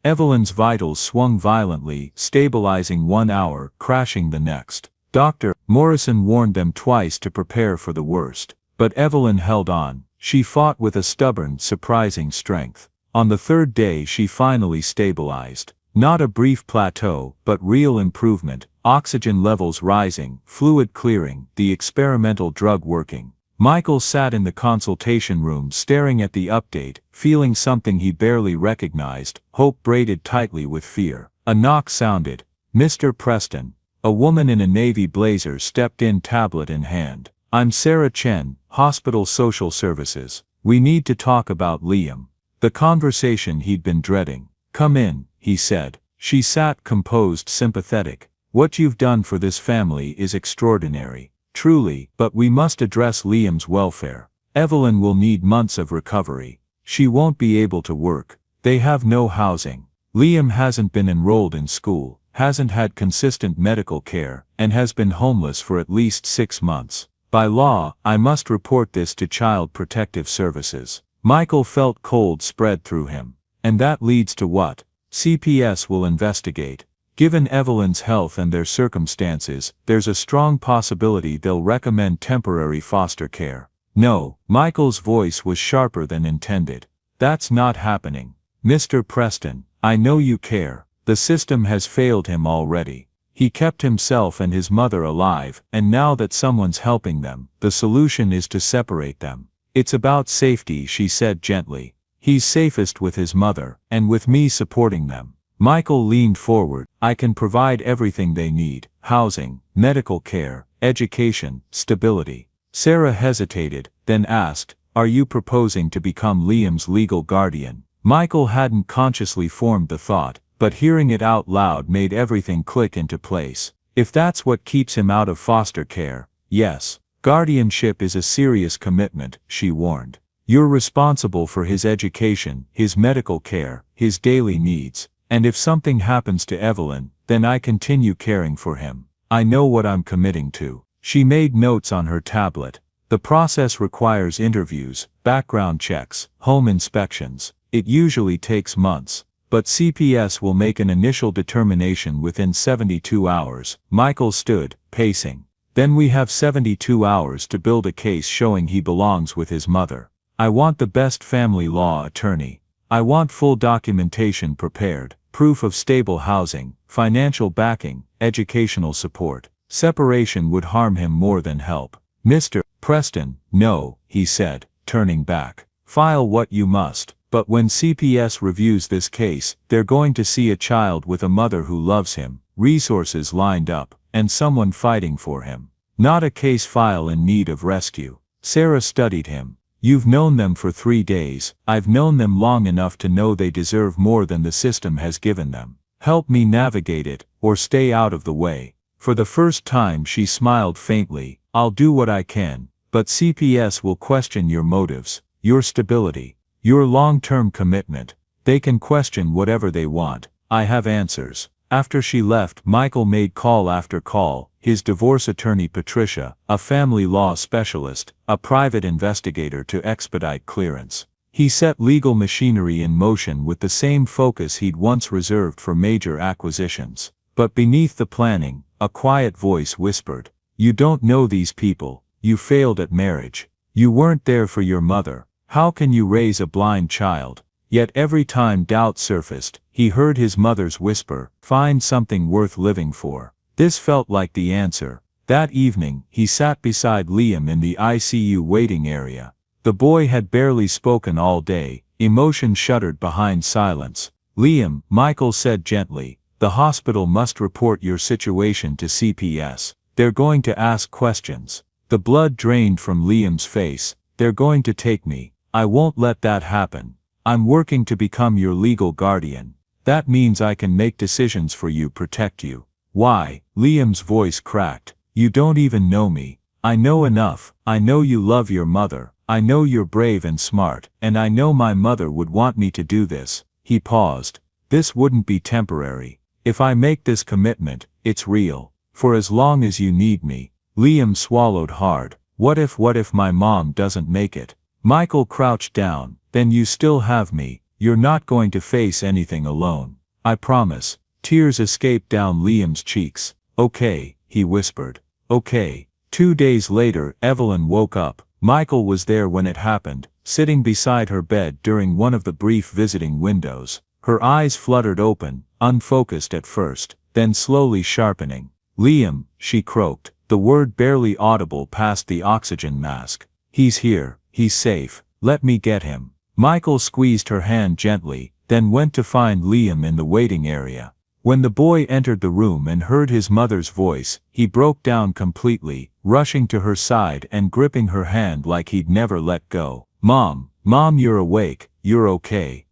Evelyn's vitals swung violently, stabilizing 1 hour, crashing the next. Dr. Morrison warned them twice to prepare for the worst. But Evelyn held on. She fought with a stubborn, surprising strength. On the third day she finally stabilized. Not a brief plateau, but real improvement. Oxygen levels rising, fluid clearing, the experimental drug working. Michael sat in the consultation room staring at the update, feeling something he barely recognized, hope braided tightly with fear. A knock sounded. Mr. Preston. A woman in a navy blazer stepped in, tablet in hand. I'm Sarah Chen, Hospital Social Services. We need to talk about Liam. The conversation he'd been dreading. Come in, he said. She sat composed, sympathetic. What you've done for this family is extraordinary. Truly, but we must address Liam's welfare. Evelyn will need months of recovery. She won't be able to work. They have no housing. Liam hasn't been enrolled in school, hasn't had consistent medical care, and has been homeless for at least 6 months. By law, I must report this to Child Protective Services. Michael felt cold spread through him. And that leads to what? CPS will investigate. Given Evelyn's health and their circumstances, there's a strong possibility they'll recommend temporary foster care. No, Michael's voice was sharper than intended. That's not happening. Mr. Preston, I know you care. The system has failed him already. He kept himself and his mother alive, and now that someone's helping them, the solution is to separate them. It's about safety, she said gently. He's safest with his mother, and with me supporting them. Michael leaned forward. I can provide everything they need: housing, medical care, education, stability. Sarah hesitated, then asked, are you proposing to become Liam's legal guardian? Michael hadn't consciously formed the thought, but hearing it out loud made everything click into place. If that's what keeps him out of foster care, yes. Guardianship is a serious commitment, she warned. You're responsible for his education, his medical care, his daily needs. And if something happens to Evelyn, then I continue caring for him. I know what I'm committing to. She made notes on her tablet. The process requires interviews, background checks, home inspections. It usually takes months. But CPS will make an initial determination within 72 hours. Michael stood, pacing. Then we have 72 hours to build a case showing he belongs with his mother. I want the best family law attorney. I want full documentation prepared. Proof of stable housing, financial backing, educational support. Separation would harm him more than help. Mr. Preston, no, he said, turning back. File what you must, but when CPS reviews this case, they're going to see a child with a mother who loves him, resources lined up, and someone fighting for him. Not a case file in need of rescue. Sarah studied him. You've known them for 3 days. I've known them long enough to know they deserve more than the system has given them. Help me navigate it, or stay out of the way. For the first time she smiled faintly. I'll do what I can, but CPS will question your motives, your stability, your long-term commitment. They can question whatever they want. I have answers. After she left, Michael made call after call. His divorce attorney Patricia, a family law specialist, a private investigator to expedite clearance. He set legal machinery in motion with the same focus he'd once reserved for major acquisitions. But beneath the planning, a quiet voice whispered, you don't know these people. You failed at marriage. You weren't there for your mother. How can you raise a blind child? Yet every time doubt surfaced, he heard his mother's whisper, find something worth living for. This felt like the answer. That evening, he sat beside Liam in the ICU waiting area. The boy had barely spoken all day. Emotion shuddered behind silence. Liam, Michael said gently, the hospital must report your situation to CPS. They're going to ask questions. The blood drained from Liam's face. "They're going to take me. I won't let that happen. I'm working to become your legal guardian. That means I can make decisions for you, protect you." "Why?" Liam's voice cracked. "You don't even know me. I know enough. I know you love your mother. I know you're brave and smart, and I know my mother would want me to do this." He paused. "This wouldn't be temporary. If I make this commitment, it's real. For as long as you need me." Liam swallowed hard. What if my mom doesn't make it?" Michael crouched down. "Then you still have me. You're not going to face anything alone. I promise." Tears escaped down Liam's cheeks. "Okay," he whispered. "Okay." 2 days later, Evelyn woke up. Michael was there when it happened, sitting beside her bed during one of the brief visiting windows. Her eyes fluttered open, unfocused at first, then slowly sharpening. "Liam," she croaked, the word barely audible past the oxygen mask. "He's here. He's safe. Let me get him." Michael squeezed her hand gently, then went to find Liam in the waiting area. When the boy entered the room and heard his mother's voice, he broke down completely, rushing to her side and gripping her hand like he'd never let go. Mom, you're awake, you're okay."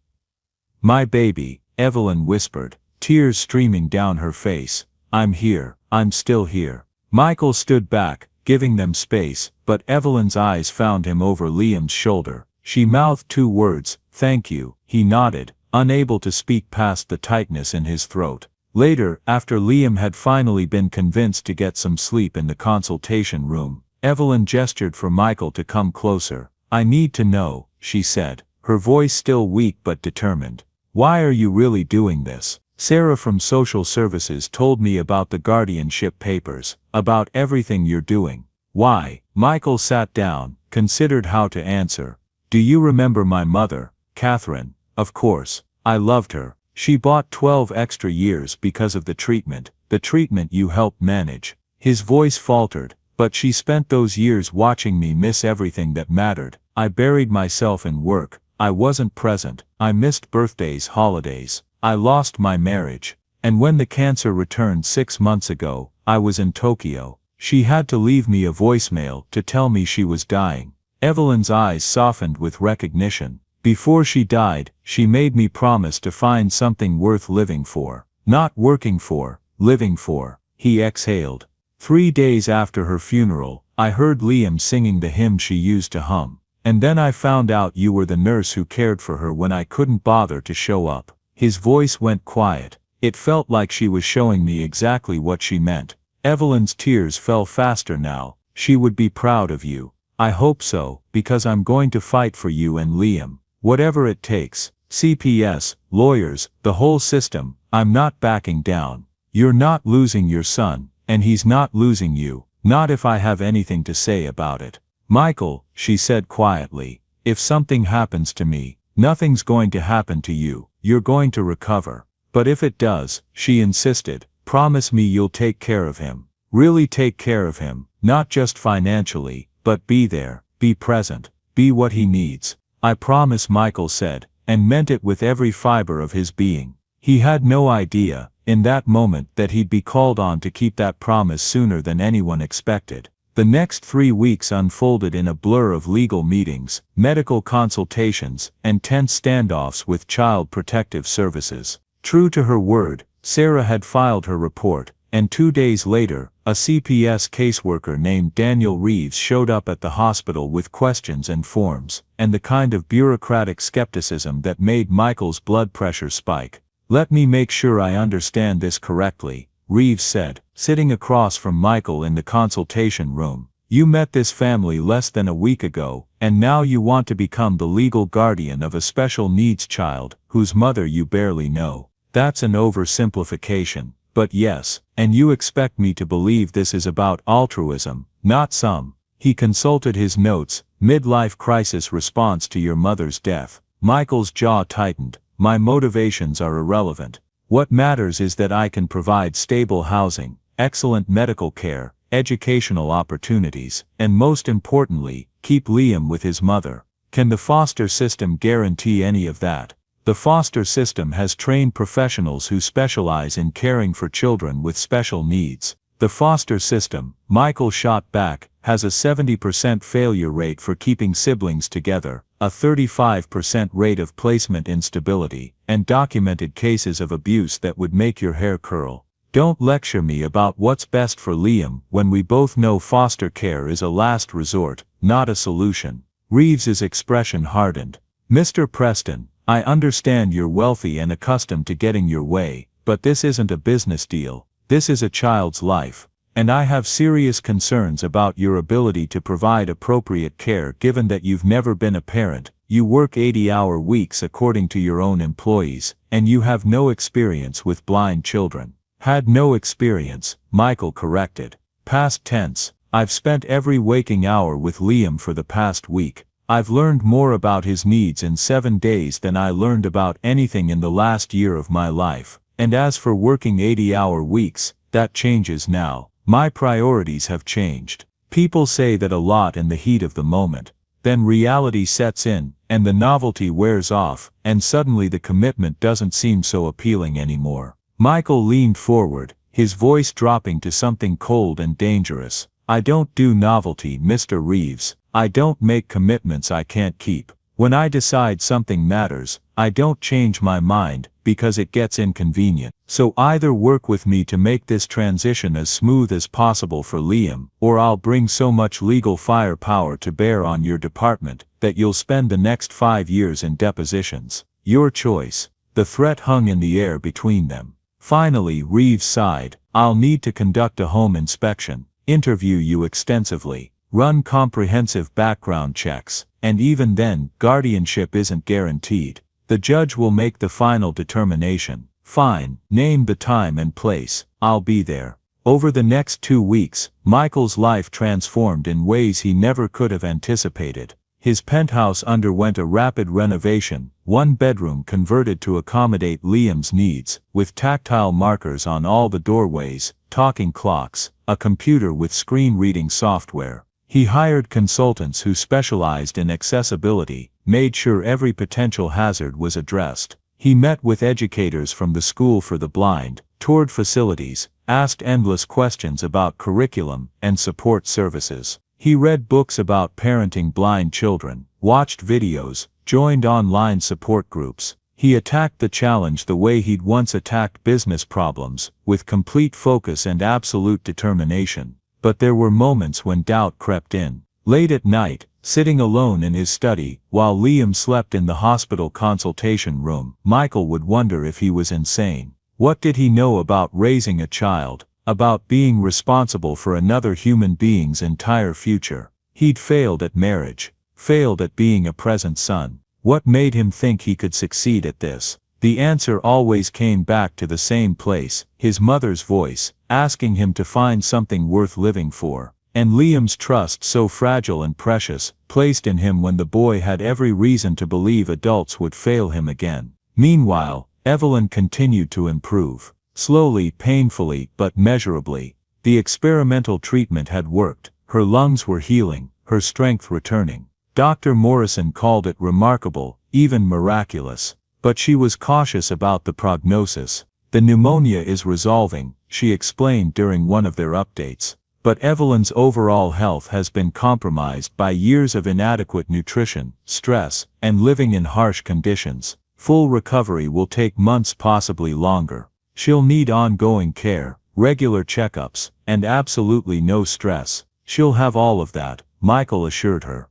"My baby," Evelyn whispered, tears streaming down her face. "I'm here, I'm still here." Michael stood back, giving them space, but Evelyn's eyes found him over Liam's shoulder. She mouthed 2 words, "Thank you." He nodded, unable to speak past the tightness in his throat. Later, after Liam had finally been convinced to get some sleep in the consultation room, Evelyn gestured for Michael to come closer. "I need to know," she said, her voice still weak but determined. "Why are you really doing this? Sarah from social services told me about the guardianship papers, about everything you're doing. Why?" Michael sat down, considered how to answer. "Do you remember my mother, Catherine? Of course. I loved her. She bought 12 extra years because of the treatment you helped manage." His voice faltered. "But she spent those years watching me miss everything that mattered. I buried myself in work. I wasn't present. I missed birthdays, holidays. I lost my marriage. And when the cancer returned 6 months ago, I was in Tokyo. She had to leave me a voicemail to tell me she was dying." Evelyn's eyes softened with recognition. "Before she died, she made me promise to find something worth living for. Not working for, living for." He exhaled. 3 days after her funeral, I heard Liam singing the hymn she used to hum. "And then I found out you were the nurse who cared for her when I couldn't bother to show up." His voice went quiet. It felt like she was showing me exactly what she meant. Evelyn's tears fell faster now. "She would be proud of you." "I hope so, because I'm going to fight for you and Liam. Whatever it takes. CPS, lawyers, the whole system. I'm not backing down. You're not losing your son, and he's not losing you. Not if I have anything to say about it." "Michael," she said quietly, "if something happens to me, nothing's going to happen to you. You're going to recover. But if it does," she insisted, "promise me you'll take care of him. Really take care of him, not just financially, but be there, be present, be what he needs." "I promise," Michael said, and meant it with every fiber of his being. He had no idea, in that moment, that he'd be called on to keep that promise sooner than anyone expected. The next 3 weeks unfolded in a blur of legal meetings, medical consultations, and tense standoffs with Child Protective Services. True to her word, Sarah had filed her report, and 2 days later, a CPS caseworker named Daniel Reeves showed up at the hospital with questions and forms, and the kind of bureaucratic skepticism that made Michael's blood pressure spike. "Let me make sure I understand this correctly," Reeves said, sitting across from Michael in the consultation room. "You met this family less than a week ago, and now you want to become the legal guardian of a special needs child, whose mother you barely know. That's an oversimplification. But yes, and you expect me to believe this is about altruism, not some." He consulted his notes. "Midlife crisis response to your mother's death." Michael's jaw tightened. "My motivations are irrelevant. What matters is that I can provide stable housing, excellent medical care, educational opportunities, and most importantly, keep Liam with his mother. Can the foster system guarantee any of that? The foster system has trained professionals who specialize in caring for children with special needs. The foster system, Michael shot back, has a 70% failure rate for keeping siblings together, a 35% rate of placement instability, and documented cases of abuse that would make your hair curl. Don't lecture me about what's best for Liam when we both know foster care is a last resort, not a solution. Reeves's expression hardened. Mr. Preston, I understand you're wealthy and accustomed to getting your way, but this isn't a business deal. This is a child's life, and I have serious concerns about your ability to provide appropriate care given that you've never been a parent, you work 80-hour weeks according to your own employees, and you have no experience with blind children. Had no experience, Michael corrected. Past tense, I've spent every waking hour with Liam for the past week. I've learned more about his needs in 7 days than I learned about anything in the last year of my life. And as for working 80-hour weeks, that changes now. My priorities have changed. People say that a lot in the heat of the moment. Then reality sets in, and the novelty wears off, and suddenly the commitment doesn't seem so appealing anymore. Michael leaned forward, his voice dropping to something cold and dangerous. I don't do novelty, Mr. Reeves. I don't make commitments I can't keep. When I decide something matters, I don't change my mind, because it gets inconvenient. So either work with me to make this transition as smooth as possible for Liam, or I'll bring so much legal firepower to bear on your department, that you'll spend the next 5 years in depositions. Your choice. The threat hung in the air between them. Finally Reeves sighed. I'll need to conduct a home inspection, interview you extensively, run comprehensive background checks, and even then, guardianship isn't guaranteed. The judge will make the final determination. Fine, name the time and place, I'll be there. Over the next 2 weeks, Michael's life transformed in ways he never could have anticipated. His penthouse underwent a rapid renovation, 1 bedroom converted to accommodate Liam's needs, with tactile markers on all the doorways, talking clocks, a computer with screen reading software. He hired consultants who specialized in accessibility, made sure every potential hazard was addressed. He met with educators from the School for the Blind, toured facilities, asked endless questions about curriculum and support services. He read books about parenting blind children, watched videos, joined online support groups. He attacked the challenge the way he'd once attacked business problems, with complete focus and absolute determination. But there were moments when doubt crept in. Late at night, sitting alone in his study, while Liam slept in the hospital consultation room, Michael would wonder if he was insane. What did he know about raising a child, about being responsible for another human being's entire future? He'd failed at marriage, failed at being a present son. What made him think he could succeed at this? The answer always came back to the same place, his mother's voice, asking him to find something worth living for. And Liam's trust, so fragile and precious, placed in him when the boy had every reason to believe adults would fail him again. Meanwhile, Evelyn continued to improve. Slowly, painfully, but measurably. The experimental treatment had worked. Her lungs were healing, her strength returning. Dr. Morrison called it remarkable, even miraculous. But she was cautious about the prognosis. The pneumonia is resolving, she explained during one of their updates. But Evelyn's overall health has been compromised by years of inadequate nutrition, stress, and living in harsh conditions. Full recovery will take months, possibly longer. She'll need ongoing care, regular checkups, and absolutely no stress. She'll have all of that, Michael assured her.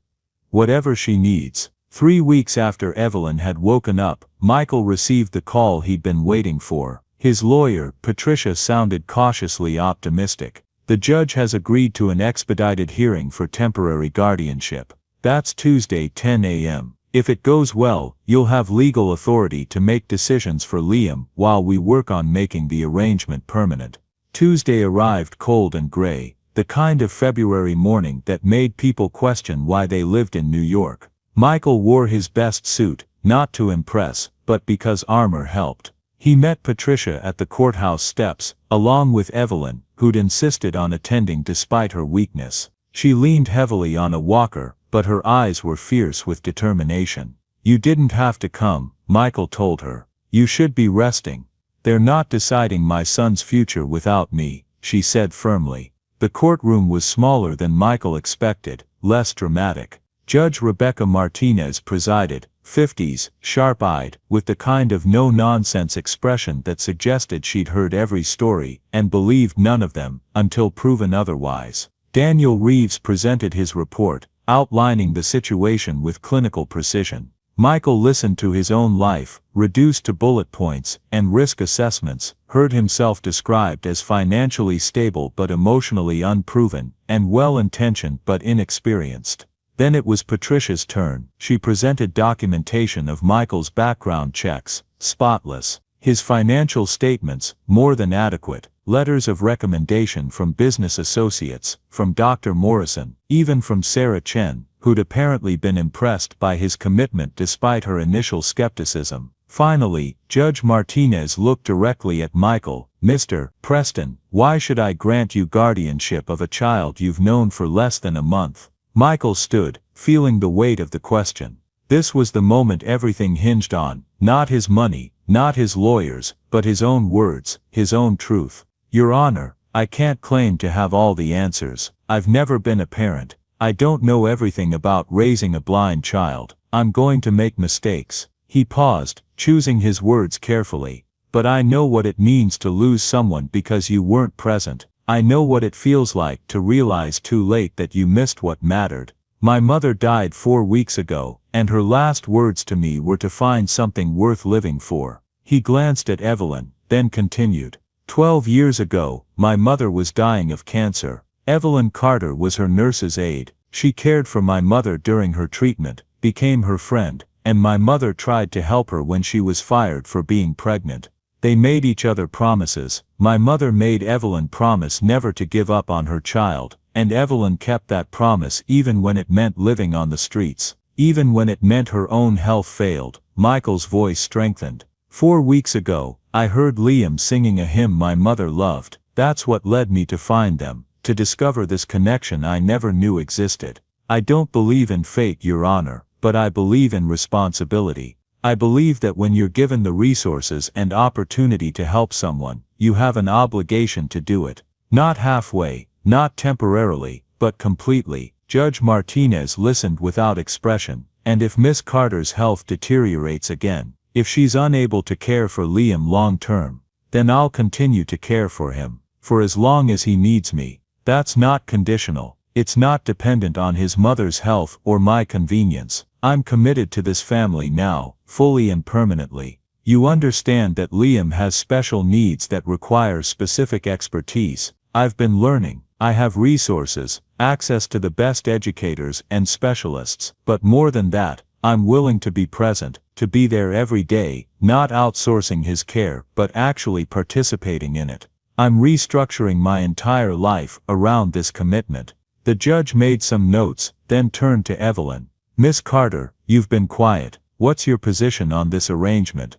Whatever she needs. 3 weeks after Evelyn had woken up, Michael received the call he'd been waiting for. His lawyer, Patricia, sounded cautiously optimistic. The judge has agreed to an expedited hearing for temporary guardianship. That's Tuesday 10 a.m. If it goes well, you'll have legal authority to make decisions for Liam while we work on making the arrangement permanent. Tuesday arrived cold and gray, the kind of February morning that made people question why they lived in New York. Michael wore his best suit, not to impress, but because armor helped. He met Patricia at the courthouse steps, along with Evelyn, who'd insisted on attending despite her weakness. She leaned heavily on a walker, but her eyes were fierce with determination. You didn't have to come, Michael told her. You should be resting. They're not deciding my son's future without me, she said firmly. The courtroom was smaller than Michael expected, less dramatic. Judge Rebecca Martinez presided, 50s, sharp-eyed, with the kind of no-nonsense expression that suggested she'd heard every story and believed none of them, until proven otherwise. Daniel Reeves presented his report, outlining the situation with clinical precision. Michael listened to his own life, reduced to bullet points and risk assessments, heard himself described as financially stable but emotionally unproven, and well-intentioned but inexperienced. Then it was Patricia's turn. She presented documentation of Michael's background checks, spotless. His financial statements, more than adequate. Letters of recommendation from business associates, from Dr. Morrison, even from Sarah Chen, who'd apparently been impressed by his commitment despite her initial skepticism. Finally, Judge Martinez looked directly at Michael. "Mr. Preston, why should I grant you guardianship of a child you've known for less than a month?" Michael stood, feeling the weight of the question. This was the moment everything hinged on, not his money, not his lawyers, but his own words, his own truth. "Your Honor, I can't claim to have all the answers. I've never been a parent. I don't know everything about raising a blind child. I'm going to make mistakes." He paused, choosing his words carefully. "But I know what it means to lose someone because you weren't present. I know what it feels like to realize too late that you missed what mattered. My mother died 4 weeks ago, and her last words to me were to find something worth living for." He glanced at Evelyn, then continued. 12 years ago, my mother was dying of cancer. Evelyn Carter was her nurse's aide. She cared for my mother during her treatment, became her friend, and my mother tried to help her when she was fired for being pregnant. They made each other promises. My mother made Evelyn promise never to give up on her child, and Evelyn kept that promise even when it meant living on the streets, even when it meant her own health failed. Michael's voice strengthened. 4 weeks ago, I heard Liam singing a hymn my mother loved. That's what led me to find them, to discover this connection I never knew existed. I don't believe in fate, Your Honor, but I believe in responsibility. I believe that when you're given the resources and opportunity to help someone, you have an obligation to do it. Not halfway, not temporarily, but completely. Judge Martinez listened without expression. "And if Miss Carter's health deteriorates again, if she's unable to care for Liam long term, then I'll continue to care for him, for as long as he needs me. That's not conditional. It's not dependent on his mother's health or my convenience. I'm committed to this family now, fully and permanently. You understand that Liam has special needs that require specific expertise. I've been learning. I have resources, access to the best educators and specialists, but more than that, I'm willing to be present, to be there every day, not outsourcing his care but actually participating in it. I'm restructuring my entire life around this commitment." The judge made some notes, then turned to Evelyn. "Miss Carter, you've been quiet. What's your position on this arrangement?"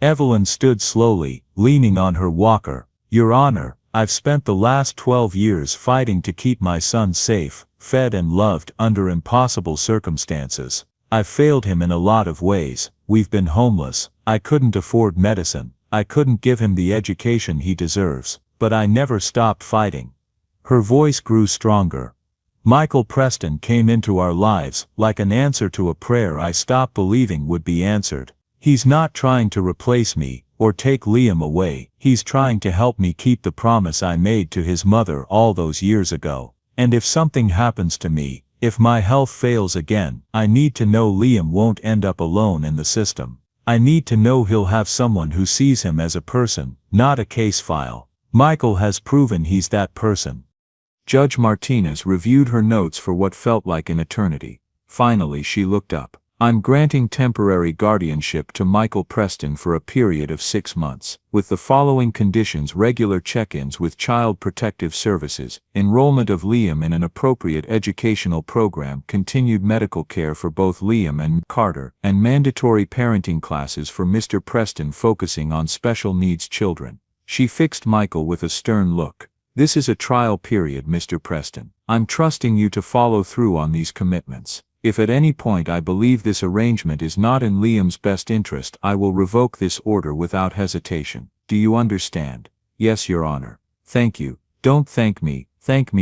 Evelyn stood slowly, leaning on her walker. "Your Honor, I've spent the last 12 years fighting to keep my son safe, fed and loved under impossible circumstances. I've failed him in a lot of ways. We've been homeless. I couldn't afford medicine. I couldn't give him the education he deserves. But I never stopped fighting." Her voice grew stronger. "Michael Preston came into our lives like an answer to a prayer I stopped believing would be answered. He's not trying to replace me or take Liam away. He's trying to help me keep the promise I made to his mother all those years ago. And if something happens to me, if my health fails again, I need to know Liam won't end up alone in the system. I need to know he'll have someone who sees him as a person, not a case file. Michael has proven he's that person." Judge Martinez reviewed her notes for what felt like an eternity. Finally she looked up. "I'm granting temporary guardianship to Michael Preston for a period of 6 months, with the following conditions: regular check-ins with Child Protective Services, enrollment of Liam in an appropriate educational program, continued medical care for both Liam and Carter, and mandatory parenting classes for Mr. Preston focusing on special needs children." She fixed Michael with a stern look. "This is a trial period, Mr. Preston. I'm trusting you to follow through on these commitments. If at any point I believe this arrangement is not in Liam's best interest, I will revoke this order without hesitation. Do you understand?" "Yes, Your Honor." "Thank you, Don't thank me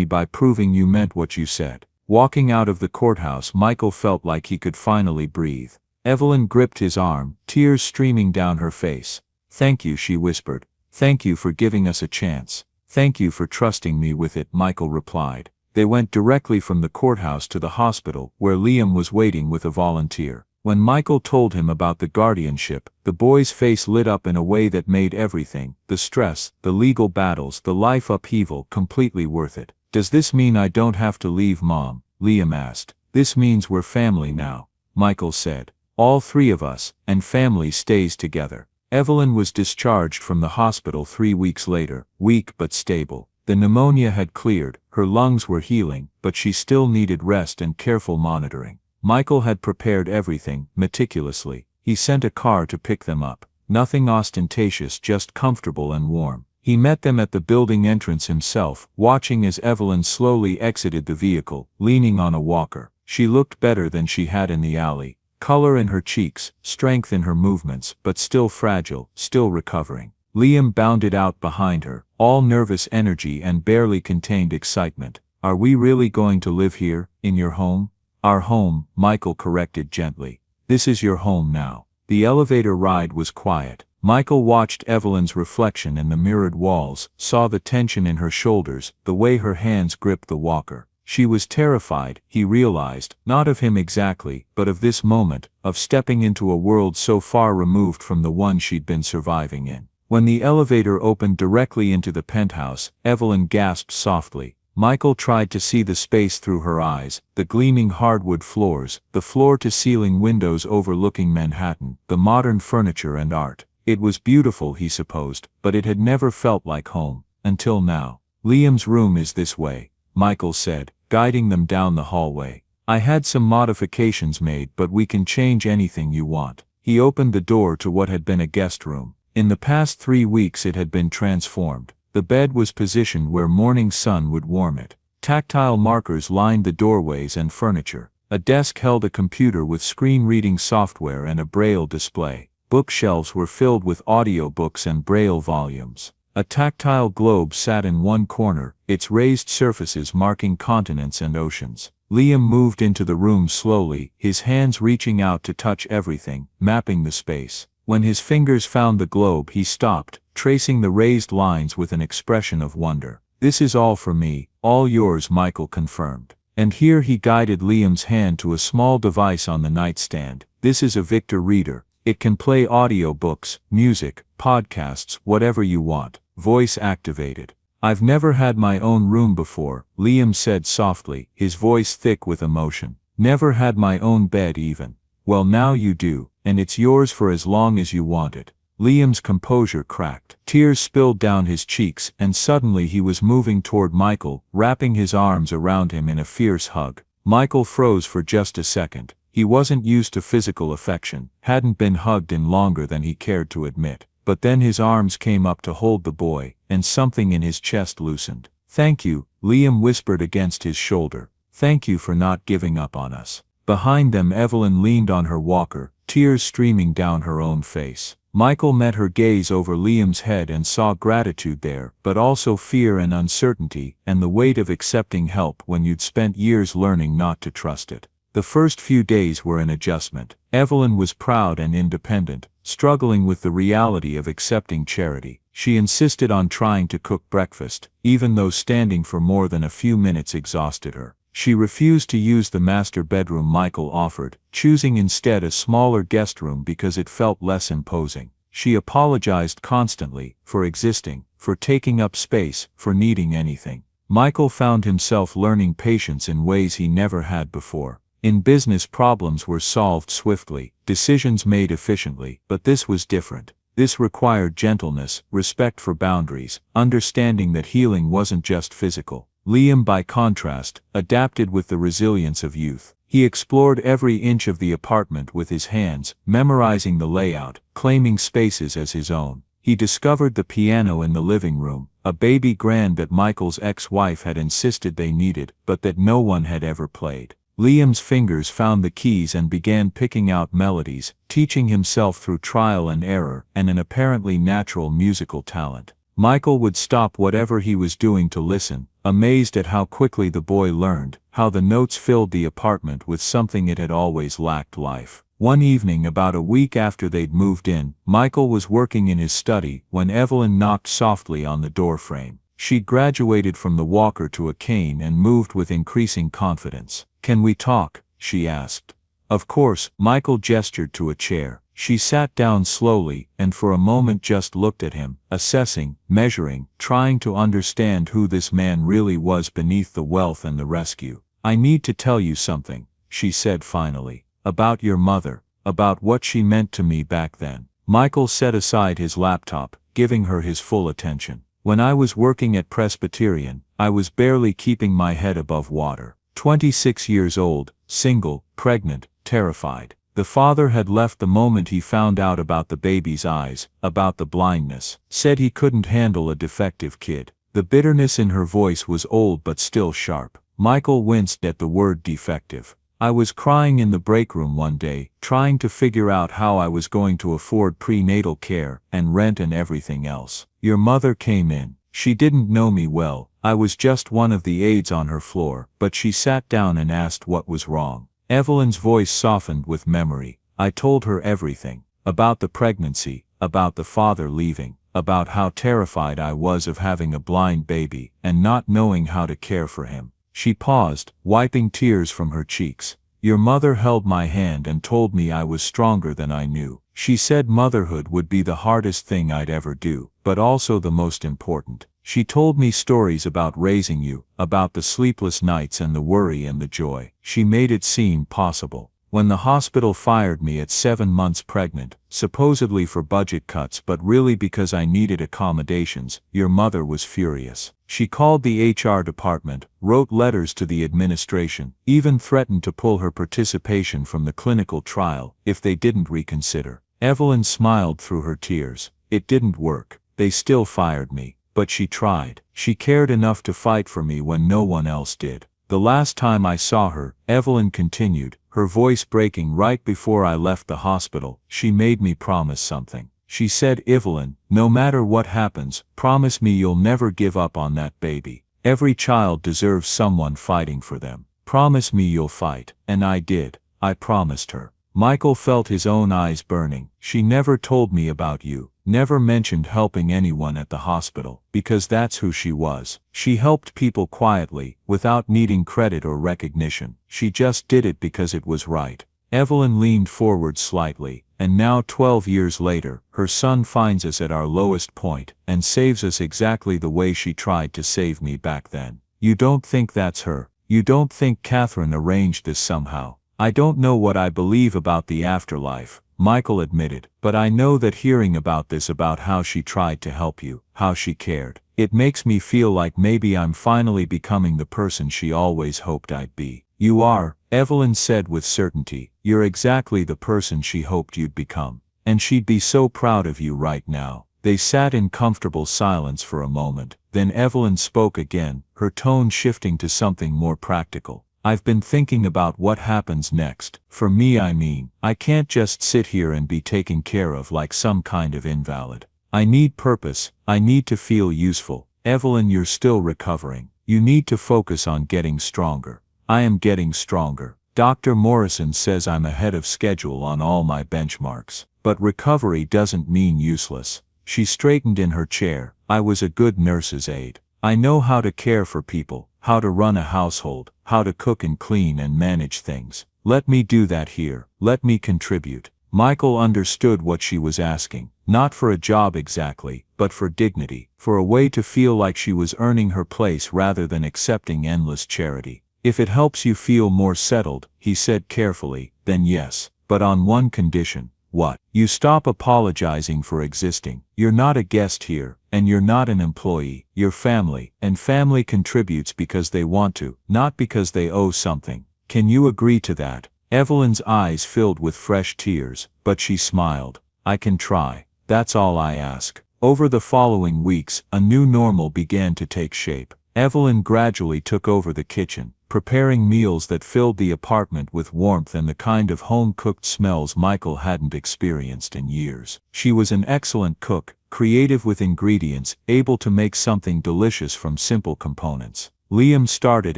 by proving you meant what you said. Walking out of the courthouse, Michael felt like he could finally breathe. Evelyn gripped his arm, tears streaming down her face. Thank you, she whispered. Thank you for giving us a chance. Thank you for trusting me with it, Michael replied. They went directly from the courthouse to the hospital, where Liam was waiting with a volunteer. When Michael told him about the guardianship, the boy's face lit up in a way that made everything, the stress, the legal battles, the life upheaval, completely worth it. Does this mean I don't have to leave, Mom? Liam asked. This means we're family now, Michael said. All three of us, and family stays together. Evelyn was discharged from the hospital 3 weeks later, weak but stable. The pneumonia had cleared, her lungs were healing, but she still needed rest and careful monitoring. Michael had prepared everything, meticulously. He sent a car to pick them up. Nothing ostentatious, just comfortable and warm. He met them at the building entrance himself, watching as Evelyn slowly exited the vehicle, leaning on a walker. She looked better than she had in the alley. Color in her cheeks, strength in her movements, but still fragile, still recovering. Liam bounded out behind her, all nervous energy and barely contained excitement. Are we really going to live here, in your home? Our home, Michael corrected gently. This is your home now. The elevator ride was quiet. Michael watched Evelyn's reflection in the mirrored walls, saw the tension in her shoulders, the way her hands gripped the walker. She was terrified, he realized, not of him exactly, but of this moment, of stepping into a world so far removed from the one she'd been surviving in. When the elevator opened directly into the penthouse, Evelyn gasped softly. Michael tried to see the space through her eyes, the gleaming hardwood floors, the floor-to-ceiling windows overlooking Manhattan, the modern furniture and art. It was beautiful, he supposed, but it had never felt like home, until now. Liam's room is this way, Michael said, guiding them down the hallway. I had some modifications made, but we can change anything you want. He opened the door to what had been a guest room. In the past 3 weeks it had been transformed. The bed was positioned where morning sun would warm it. Tactile markers lined the doorways and furniture. A desk held a computer with screen-reading software and a braille display. Bookshelves were filled with audiobooks and braille volumes. A tactile globe sat in one corner, its raised surfaces marking continents and oceans. Liam moved into the room slowly, his hands reaching out to touch everything, mapping the space. When his fingers found the globe, he stopped, tracing the raised lines with an expression of wonder. This is all for me, all yours, Michael confirmed. And here he guided Liam's hand to a small device on the nightstand. This is a Victor reader. It can play audiobooks, music, podcasts, whatever you want. Voice activated. I've never had my own room before, Liam said softly, his voice thick with emotion. Never had my own bed even. Well, now you do, and it's yours for as long as you want it. Liam's composure cracked. Tears spilled down his cheeks, and suddenly he was moving toward Michael, wrapping his arms around him in a fierce hug. Michael froze for just a second. He wasn't used to physical affection, hadn't been hugged in longer than he cared to admit. But then his arms came up to hold the boy, and something in his chest loosened. Thank you, Liam whispered against his shoulder. Thank you for not giving up on us. Behind them, Evelyn leaned on her walker, tears streaming down her own face. Michael met her gaze over Liam's head and saw gratitude there, but also fear and uncertainty, and the weight of accepting help when you'd spent years learning not to trust it. The first few days were an adjustment. Evelyn was proud and independent, struggling with the reality of accepting charity. She insisted on trying to cook breakfast, even though standing for more than a few minutes exhausted her. She refused to use the master bedroom Michael offered, choosing instead a smaller guest room because it felt less imposing. She apologized constantly, for existing, for taking up space, for needing anything. Michael found himself learning patience in ways he never had before. In business, problems were solved swiftly, decisions made efficiently, but this was different. This required gentleness, respect for boundaries, understanding that healing wasn't just physical. Liam, by contrast, adapted with the resilience of youth. He explored every inch of the apartment with his hands, memorizing the layout, claiming spaces as his own. He discovered the piano in the living room, a baby grand that Michael's ex-wife had insisted they needed, but that no one had ever played. Liam's fingers found the keys and began picking out melodies, teaching himself through trial and error, and an apparently natural musical talent. Michael would stop whatever he was doing to listen, amazed at how quickly the boy learned, how the notes filled the apartment with something it had always lacked: life. One evening about a week after they'd moved in, Michael was working in his study when Evelyn knocked softly on the doorframe. She'd graduated from the walker to a cane and moved with increasing confidence. "Can we talk?" she asked. Of course, Michael gestured to a chair. She sat down slowly and for a moment just looked at him, assessing, measuring, trying to understand who this man really was beneath the wealth and the rescue. "I need to tell you something," she said finally. "About your mother, about what she meant to me back then." Michael set aside his laptop, giving her his full attention. "When I was working at Presbyterian, I was barely keeping my head above water. 26 years old, single, pregnant, terrified. The father had left the moment he found out about the baby's eyes, about the blindness. Said he couldn't handle a defective kid." The bitterness in her voice was old but still sharp. Michael winced at the word defective. "I was crying in the break room one day, trying to figure out how I was going to afford prenatal care and rent and everything else. Your mother came in. She didn't know me well, I was just one of the aides on her floor, but she sat down and asked what was wrong." Evelyn's voice softened with memory. "I told her everything. About the pregnancy, about the father leaving, about how terrified I was of having a blind baby and not knowing how to care for him." She paused, wiping tears from her cheeks. "Your mother held my hand and told me I was stronger than I knew. She said motherhood would be the hardest thing I'd ever do, but also the most important. She told me stories about raising you, about the sleepless nights and the worry and the joy. She made it seem possible. When the hospital fired me at 7 months pregnant, supposedly for budget cuts but really because I needed accommodations, your mother was furious. She called the HR department, wrote letters to the administration, even threatened to pull her participation from the clinical trial if they didn't reconsider." Evelyn smiled through her tears. "It didn't work. They still fired me. But she tried. She cared enough to fight for me when no one else did. The last time I saw her," Evelyn continued, her voice breaking right before I left the hospital, "she made me promise something. She said, 'Evelyn, no matter what happens, promise me you'll never give up on that baby. Every child deserves someone fighting for them. Promise me you'll fight.' And I did. I promised her." Michael felt his own eyes burning. "She never told me about you, never mentioned helping anyone at the hospital, because that's who she was. She helped people quietly, without needing credit or recognition. She just did it because it was right." Evelyn leaned forward slightly, "And now 12 years later, her son finds us at our lowest point, and saves us exactly the way she tried to save me back then. You don't think that's her? You don't think Catherine arranged this somehow?" "I don't know what I believe about the afterlife," Michael admitted, "but I know that hearing about this, about how she tried to help you, how she cared, it makes me feel like maybe I'm finally becoming the person she always hoped I'd be." "You are," Evelyn said with certainty. "You're exactly the person she hoped you'd become. And she'd be so proud of you right now." They sat in comfortable silence for a moment, then Evelyn spoke again, her tone shifting to something more practical. "I've been thinking about what happens next. For me, I mean, I can't just sit here and be taken care of like some kind of invalid. I need purpose, I need to feel useful." "Evelyn, you're still recovering. You need to focus on getting stronger." "I am getting stronger. Dr. Morrison says I'm ahead of schedule on all my benchmarks. But recovery doesn't mean useless." She straightened in her chair. "I was a good nurse's aide. I know how to care for people, how to run a household, how to cook and clean and manage things. Let me do that here. Let me contribute." Michael understood what she was asking, not for a job exactly, but for dignity, for a way to feel like she was earning her place rather than accepting endless charity. "If it helps you feel more settled," he said carefully, "then yes. But on one condition." "What?" "You stop apologizing for existing. You're not a guest here, and you're not an employee. You're family, and family contributes because they want to, not because they owe something. Can you agree to that?" Evelyn's eyes filled with fresh tears, but she smiled. "I can try. That's all I ask." Over the following weeks, a new normal began to take shape. Evelyn gradually took over the kitchen, preparing meals that filled the apartment with warmth and the kind of home-cooked smells Michael hadn't experienced in years. She was an excellent cook, creative with ingredients, able to make something delicious from simple components. Liam started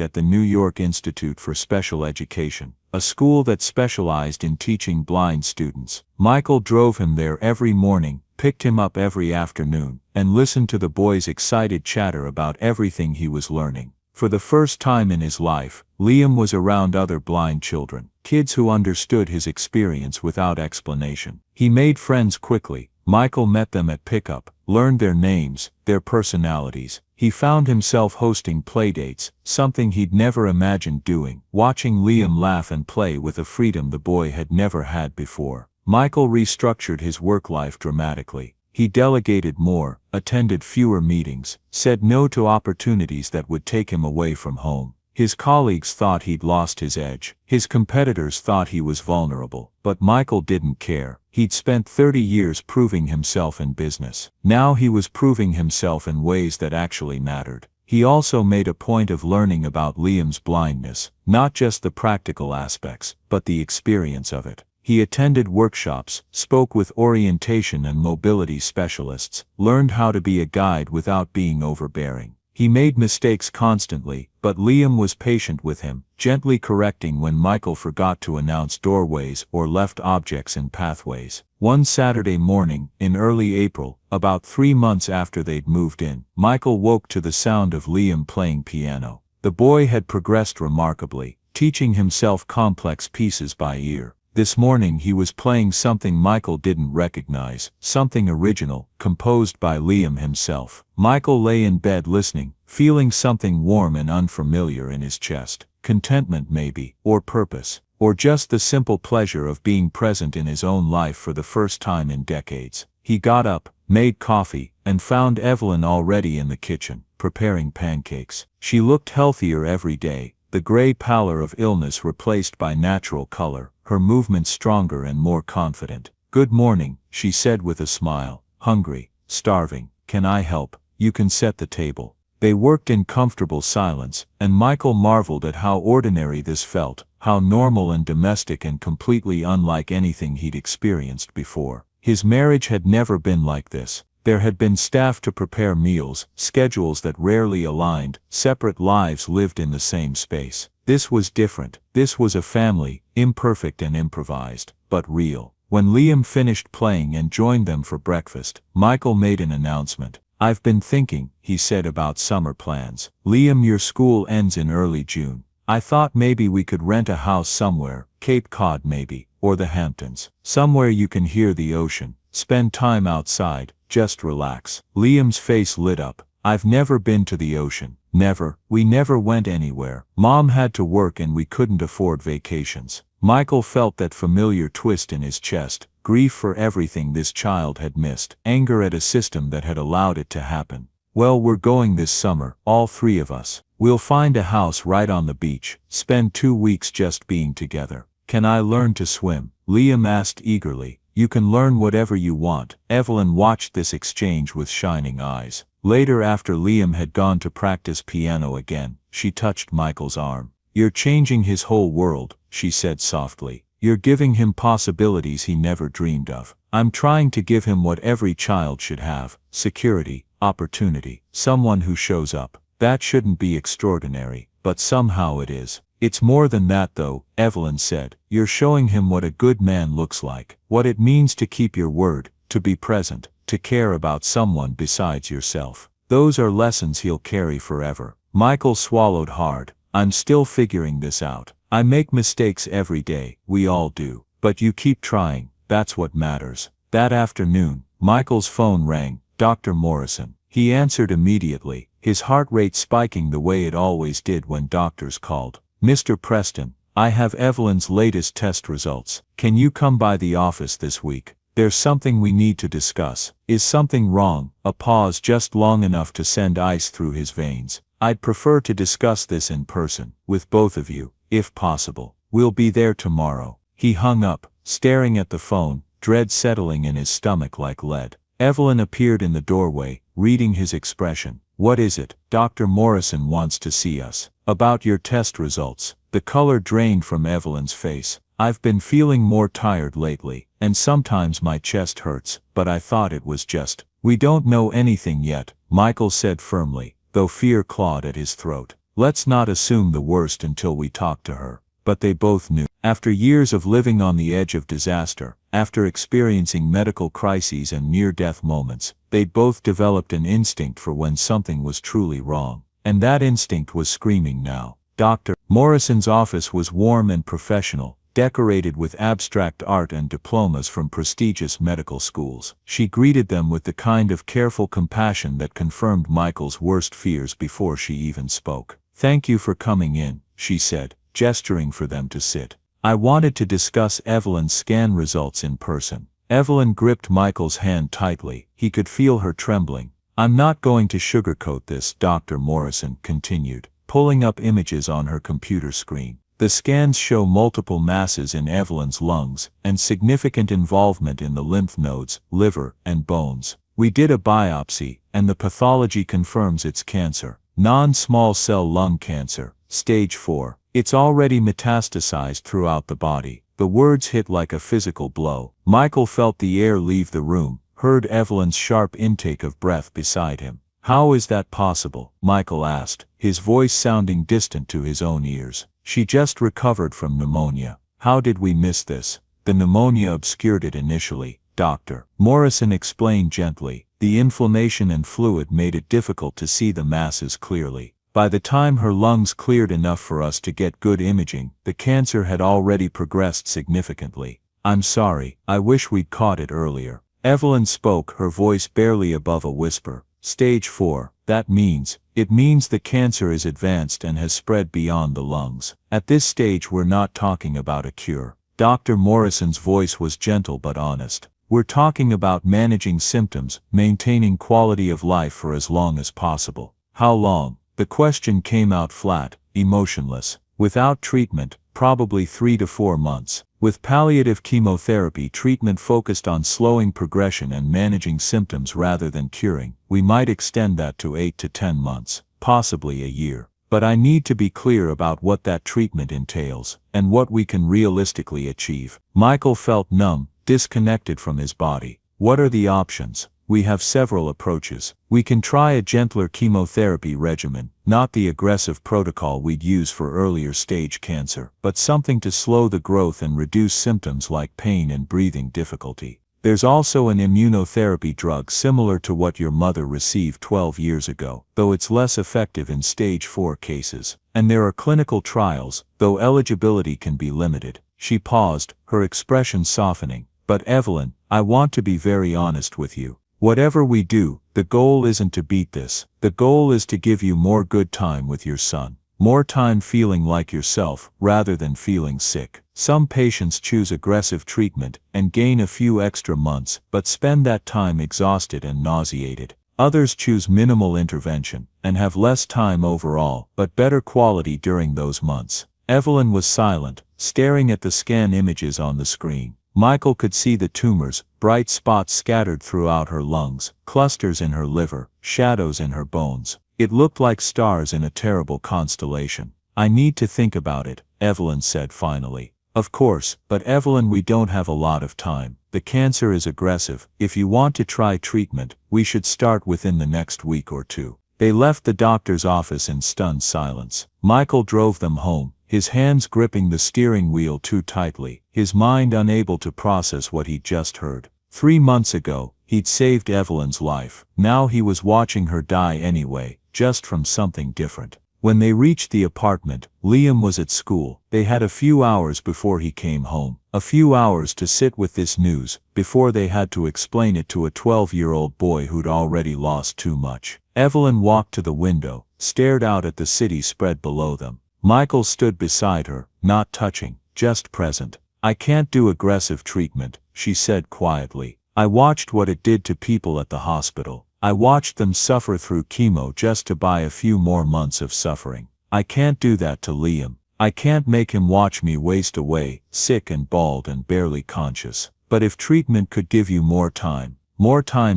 at the New York Institute for Special Education, a school that specialized in teaching blind students. Michael drove him there every morning, picked him up every afternoon, and listened to the boy's excited chatter about everything he was learning. For the first time in his life, Liam was around other blind children, kids who understood his experience without explanation. He made friends quickly. Michael met them at pickup, learned their names, their personalities. He found himself hosting playdates, something he'd never imagined doing, watching Liam laugh and play with a freedom the boy had never had before. Michael restructured his work life dramatically. He delegated more, attended fewer meetings, said no to opportunities that would take him away from home. His colleagues thought he'd lost his edge. His competitors thought he was vulnerable. But Michael didn't care. He'd spent 30 years proving himself in business. Now he was proving himself in ways that actually mattered. He also made a point of learning about Liam's blindness, not just the practical aspects, but the experience of it. He attended workshops, spoke with orientation and mobility specialists, learned how to be a guide without being overbearing. He made mistakes constantly, but Liam was patient with him, gently correcting when Michael forgot to announce doorways or left objects in pathways. One Saturday morning, in early April, about 3 months after they'd moved in, Michael woke to the sound of Liam playing piano. The boy had progressed remarkably, teaching himself complex pieces by ear. This morning he was playing something Michael didn't recognize, something original, composed by Liam himself. Michael lay in bed listening, feeling something warm and unfamiliar in his chest. Contentment maybe, or purpose, or just the simple pleasure of being present in his own life for the first time in decades. He got up, made coffee, and found Evelyn already in the kitchen, preparing pancakes. She looked healthier every day, the gray pallor of illness replaced by natural color, her movements stronger and more confident. "Good morning," she said with a smile. "Hungry, starving, can I help? You can set the table." They worked in comfortable silence, and Michael marveled at how ordinary this felt, how normal and domestic and completely unlike anything he'd experienced before. His marriage had never been like this. There had been staff to prepare meals, schedules that rarely aligned, separate lives lived in the same space. This was different. This was a family, imperfect and improvised, but real. When Liam finished playing and joined them for breakfast, Michael made an announcement. "I've been thinking," he said, "about summer plans. Liam, your school ends in early June. I thought maybe we could rent a house somewhere, Cape Cod maybe, or the Hamptons. Somewhere you can hear the ocean, spend time outside, just relax." Liam's face lit up. "I've never been to the ocean. Never. We never went anywhere. Mom had to work and we couldn't afford vacations." Michael felt that familiar twist in his chest, grief for everything this child had missed, anger at a system that had allowed it to happen. "Well, we're going this summer, all 3 of us. We'll find a house right on the beach, spend 2 weeks just being together. Can I learn to swim?" Liam asked eagerly. "You can learn whatever you want." Evelyn watched this exchange with shining eyes. Later, after Liam had gone to practice piano again, she touched Michael's arm. "You're changing his whole world," she said softly. "You're giving him possibilities he never dreamed of. I'm trying to give him what every child should have: security, opportunity, someone who shows up. That shouldn't be extraordinary, but somehow it is." "It's more than that though," Evelyn said. "You're showing him what a good man looks like, what it means to keep your word, to be present, to care about someone besides yourself. Those are lessons he'll carry forever." Michael swallowed hard. "I'm still figuring this out. I make mistakes every day, we all do. But you keep trying, that's what matters." That afternoon, Michael's phone rang. Dr. Morrison. He answered immediately, his heart rate spiking the way it always did when doctors called. "Mr. Preston, I have Evelyn's latest test results. Can you come by the office this week? There's something we need to discuss." "Is something wrong?" A pause just long enough to send ice through his veins. "I'd prefer to discuss this in person, with both of you, if possible. We'll be there tomorrow." He hung up, staring at the phone, dread settling in his stomach like lead. Evelyn appeared in the doorway, reading his expression. "What is it?" "Dr. Morrison wants to see us. About your test results." The color drained from Evelyn's face. "I've been feeling more tired lately, and sometimes my chest hurts, but I thought it was just We don't know anything yet, Michael said firmly, though fear clawed at his throat. Let's not assume the worst until we talk to her. But they both knew. After years of living on the edge of disaster, after experiencing medical crises and near-death moments, they'd both developed an instinct for when something was truly wrong. And that instinct was screaming now. Dr. Morrison's office was warm and professional, decorated with abstract art and diplomas from prestigious medical schools. She greeted them with the kind of careful compassion that confirmed Michael's worst fears before she even spoke. "Thank you for coming in," she said, gesturing for them to sit. "I wanted to discuss Evelyn's scan results in person." Evelyn gripped Michael's hand tightly. He could feel her trembling. "I'm not going to sugarcoat this," Dr. Morrison continued, pulling up images on her computer screen. "The scans show multiple masses in Evelyn's lungs, and significant involvement in the lymph nodes, liver, and bones. We did a biopsy, and the pathology confirms it's cancer. Non-small cell lung cancer, stage 4. It's already metastasized throughout the body." The words hit like a physical blow. Michael felt the air leave the room, heard Evelyn's sharp intake of breath beside him. "How is that possible?" Michael asked, his voice sounding distant to his own ears. "She just recovered from pneumonia. How did we miss this?" "The pneumonia obscured it initially," Dr. Morrison explained gently. "The inflammation and fluid made it difficult to see the masses clearly. By the time her lungs cleared enough for us to get good imaging, the cancer had already progressed significantly. I'm sorry, I wish we'd caught it earlier." Evelyn spoke, her voice barely above a whisper. "Stage 4, it means the cancer is advanced and has spread beyond the lungs. At this stage we're not talking about a cure." Dr. Morrison's voice was gentle but honest. "We're talking about managing symptoms, maintaining quality of life for as long as possible." "How long?" The question came out flat, emotionless. "Without treatment, probably 3 to 4 months. With palliative chemotherapy treatment focused on slowing progression and managing symptoms rather than curing, we might extend that to 8 to 10 months, possibly a year. But I need to be clear about what that treatment entails, and what we can realistically achieve." Michael felt numb, disconnected from his body. "What are the options?" "We have several approaches. We can try a gentler chemotherapy regimen, not the aggressive protocol we'd use for earlier stage cancer, but something to slow the growth and reduce symptoms like pain and breathing difficulty. There's also an immunotherapy drug similar to what your mother received 12 years ago, though it's less effective in stage 4 cases. And there are clinical trials, though eligibility can be limited." She paused, her expression softening. "But Evelyn, I want to be very honest with you. Whatever we do, the goal isn't to beat this. The goal is to give you more good time with your son. More time feeling like yourself, rather than feeling sick. Some patients choose aggressive treatment and gain a few extra months, but spend that time exhausted and nauseated. Others choose minimal intervention and have less time overall, but better quality during those months." Evelyn was silent, staring at the scan images on the screen. Michael could see the tumors, bright spots scattered throughout her lungs, clusters in her liver, shadows in her bones. It looked like stars in a terrible constellation. "I need to think about it," Evelyn said finally. "Of course, but Evelyn, we don't have a lot of time. The cancer is aggressive. If you want to try treatment, we should start within the next week or 2. They left the doctor's office in stunned silence. Michael drove them home, his hands gripping the steering wheel too tightly, his mind unable to process what he'd just heard. 3 months ago, he'd saved Evelyn's life. Now he was watching her die anyway, just from something different. When they reached the apartment, Liam was at school. They had a few hours before he came home. A few hours to sit with this news, before they had to explain it to a 12-year-old boy who'd already lost too much. Evelyn walked to the window, stared out at the city spread below them. Michael stood beside her, not touching, just present. "I can't do aggressive treatment," she said quietly. "I watched what it did to people at the hospital. I watched them suffer through chemo just to buy a few more months of suffering. I can't do that to Liam. I can't make him watch me waste away, sick and bald and barely conscious. But if treatment could give you more time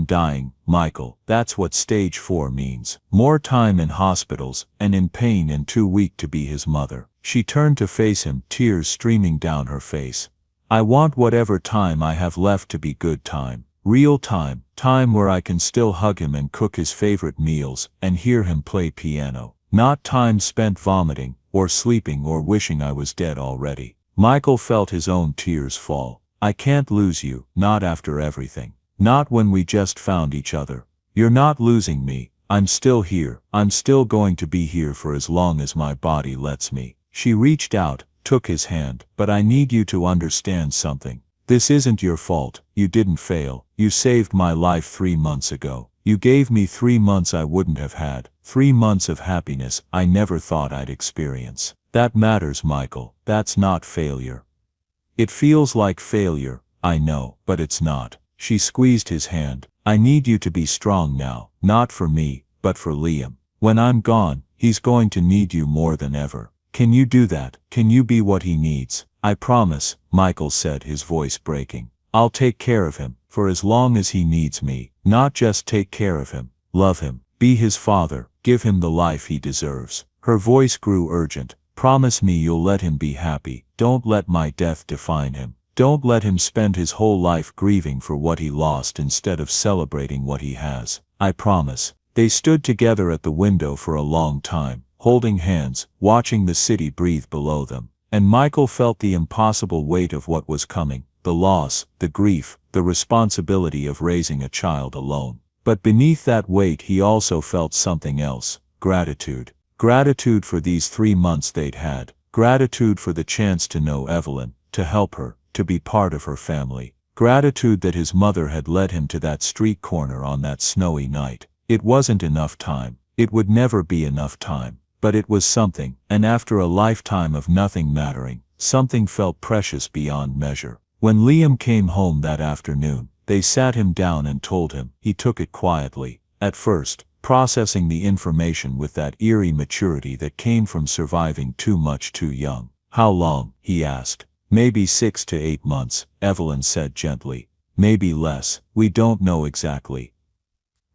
dying, Michael, that's what stage 4 means. More time in hospitals, and in pain and too weak to be his mother." She turned to face him, tears streaming down her face. "I want whatever time I have left to be good time." Real time, time where I can still hug him and cook his favorite meals and hear him play piano. Not time spent vomiting, or sleeping or wishing I was dead already. Michael felt his own tears fall. I can't lose you, not after everything. Not when we just found each other. You're not losing me. I'm still here. I'm still going to be here for as long as my body lets me. She reached out, took his hand. But I need you to understand something. This isn't your fault. You didn't fail. You saved my life 3 months ago. You gave me 3 months I wouldn't have had. 3 months of happiness I never thought I'd experience. That matters, Michael. That's not failure. It feels like failure, I know, but it's not. She squeezed his hand. I need you to be strong now, not for me, but for Liam. When I'm gone, he's going to need you more than ever. Can you do that? Can you be what he needs? I promise, Michael said, his voice breaking. I'll take care of him, for as long as he needs me. Not just take care of him, love him, be his father, give him the life he deserves. Her voice grew urgent. Promise me you'll let him be happy. Don't let my death define him. Don't let him spend his whole life grieving for what he lost instead of celebrating what he has. I promise. They stood together at the window for a long time, holding hands, watching the city breathe below them. And Michael felt the impossible weight of what was coming, the loss, the grief, the responsibility of raising a child alone. But beneath that weight he also felt something else, gratitude. Gratitude for these 3 months they'd had. Gratitude for the chance to know Evelyn, to help her, to be part of her family. Gratitude that his mother had led him to that street corner on that snowy night. It wasn't enough time. It would never be enough time. But it was something, and after a lifetime of nothing mattering, something felt precious beyond measure. When Liam came home that afternoon, they sat him down and told him. He took it quietly. At first, processing the information with that eerie maturity that came from surviving too much too young. How long? He asked. Maybe 6 to 8 months, Evelyn said gently. Maybe less. We don't know exactly.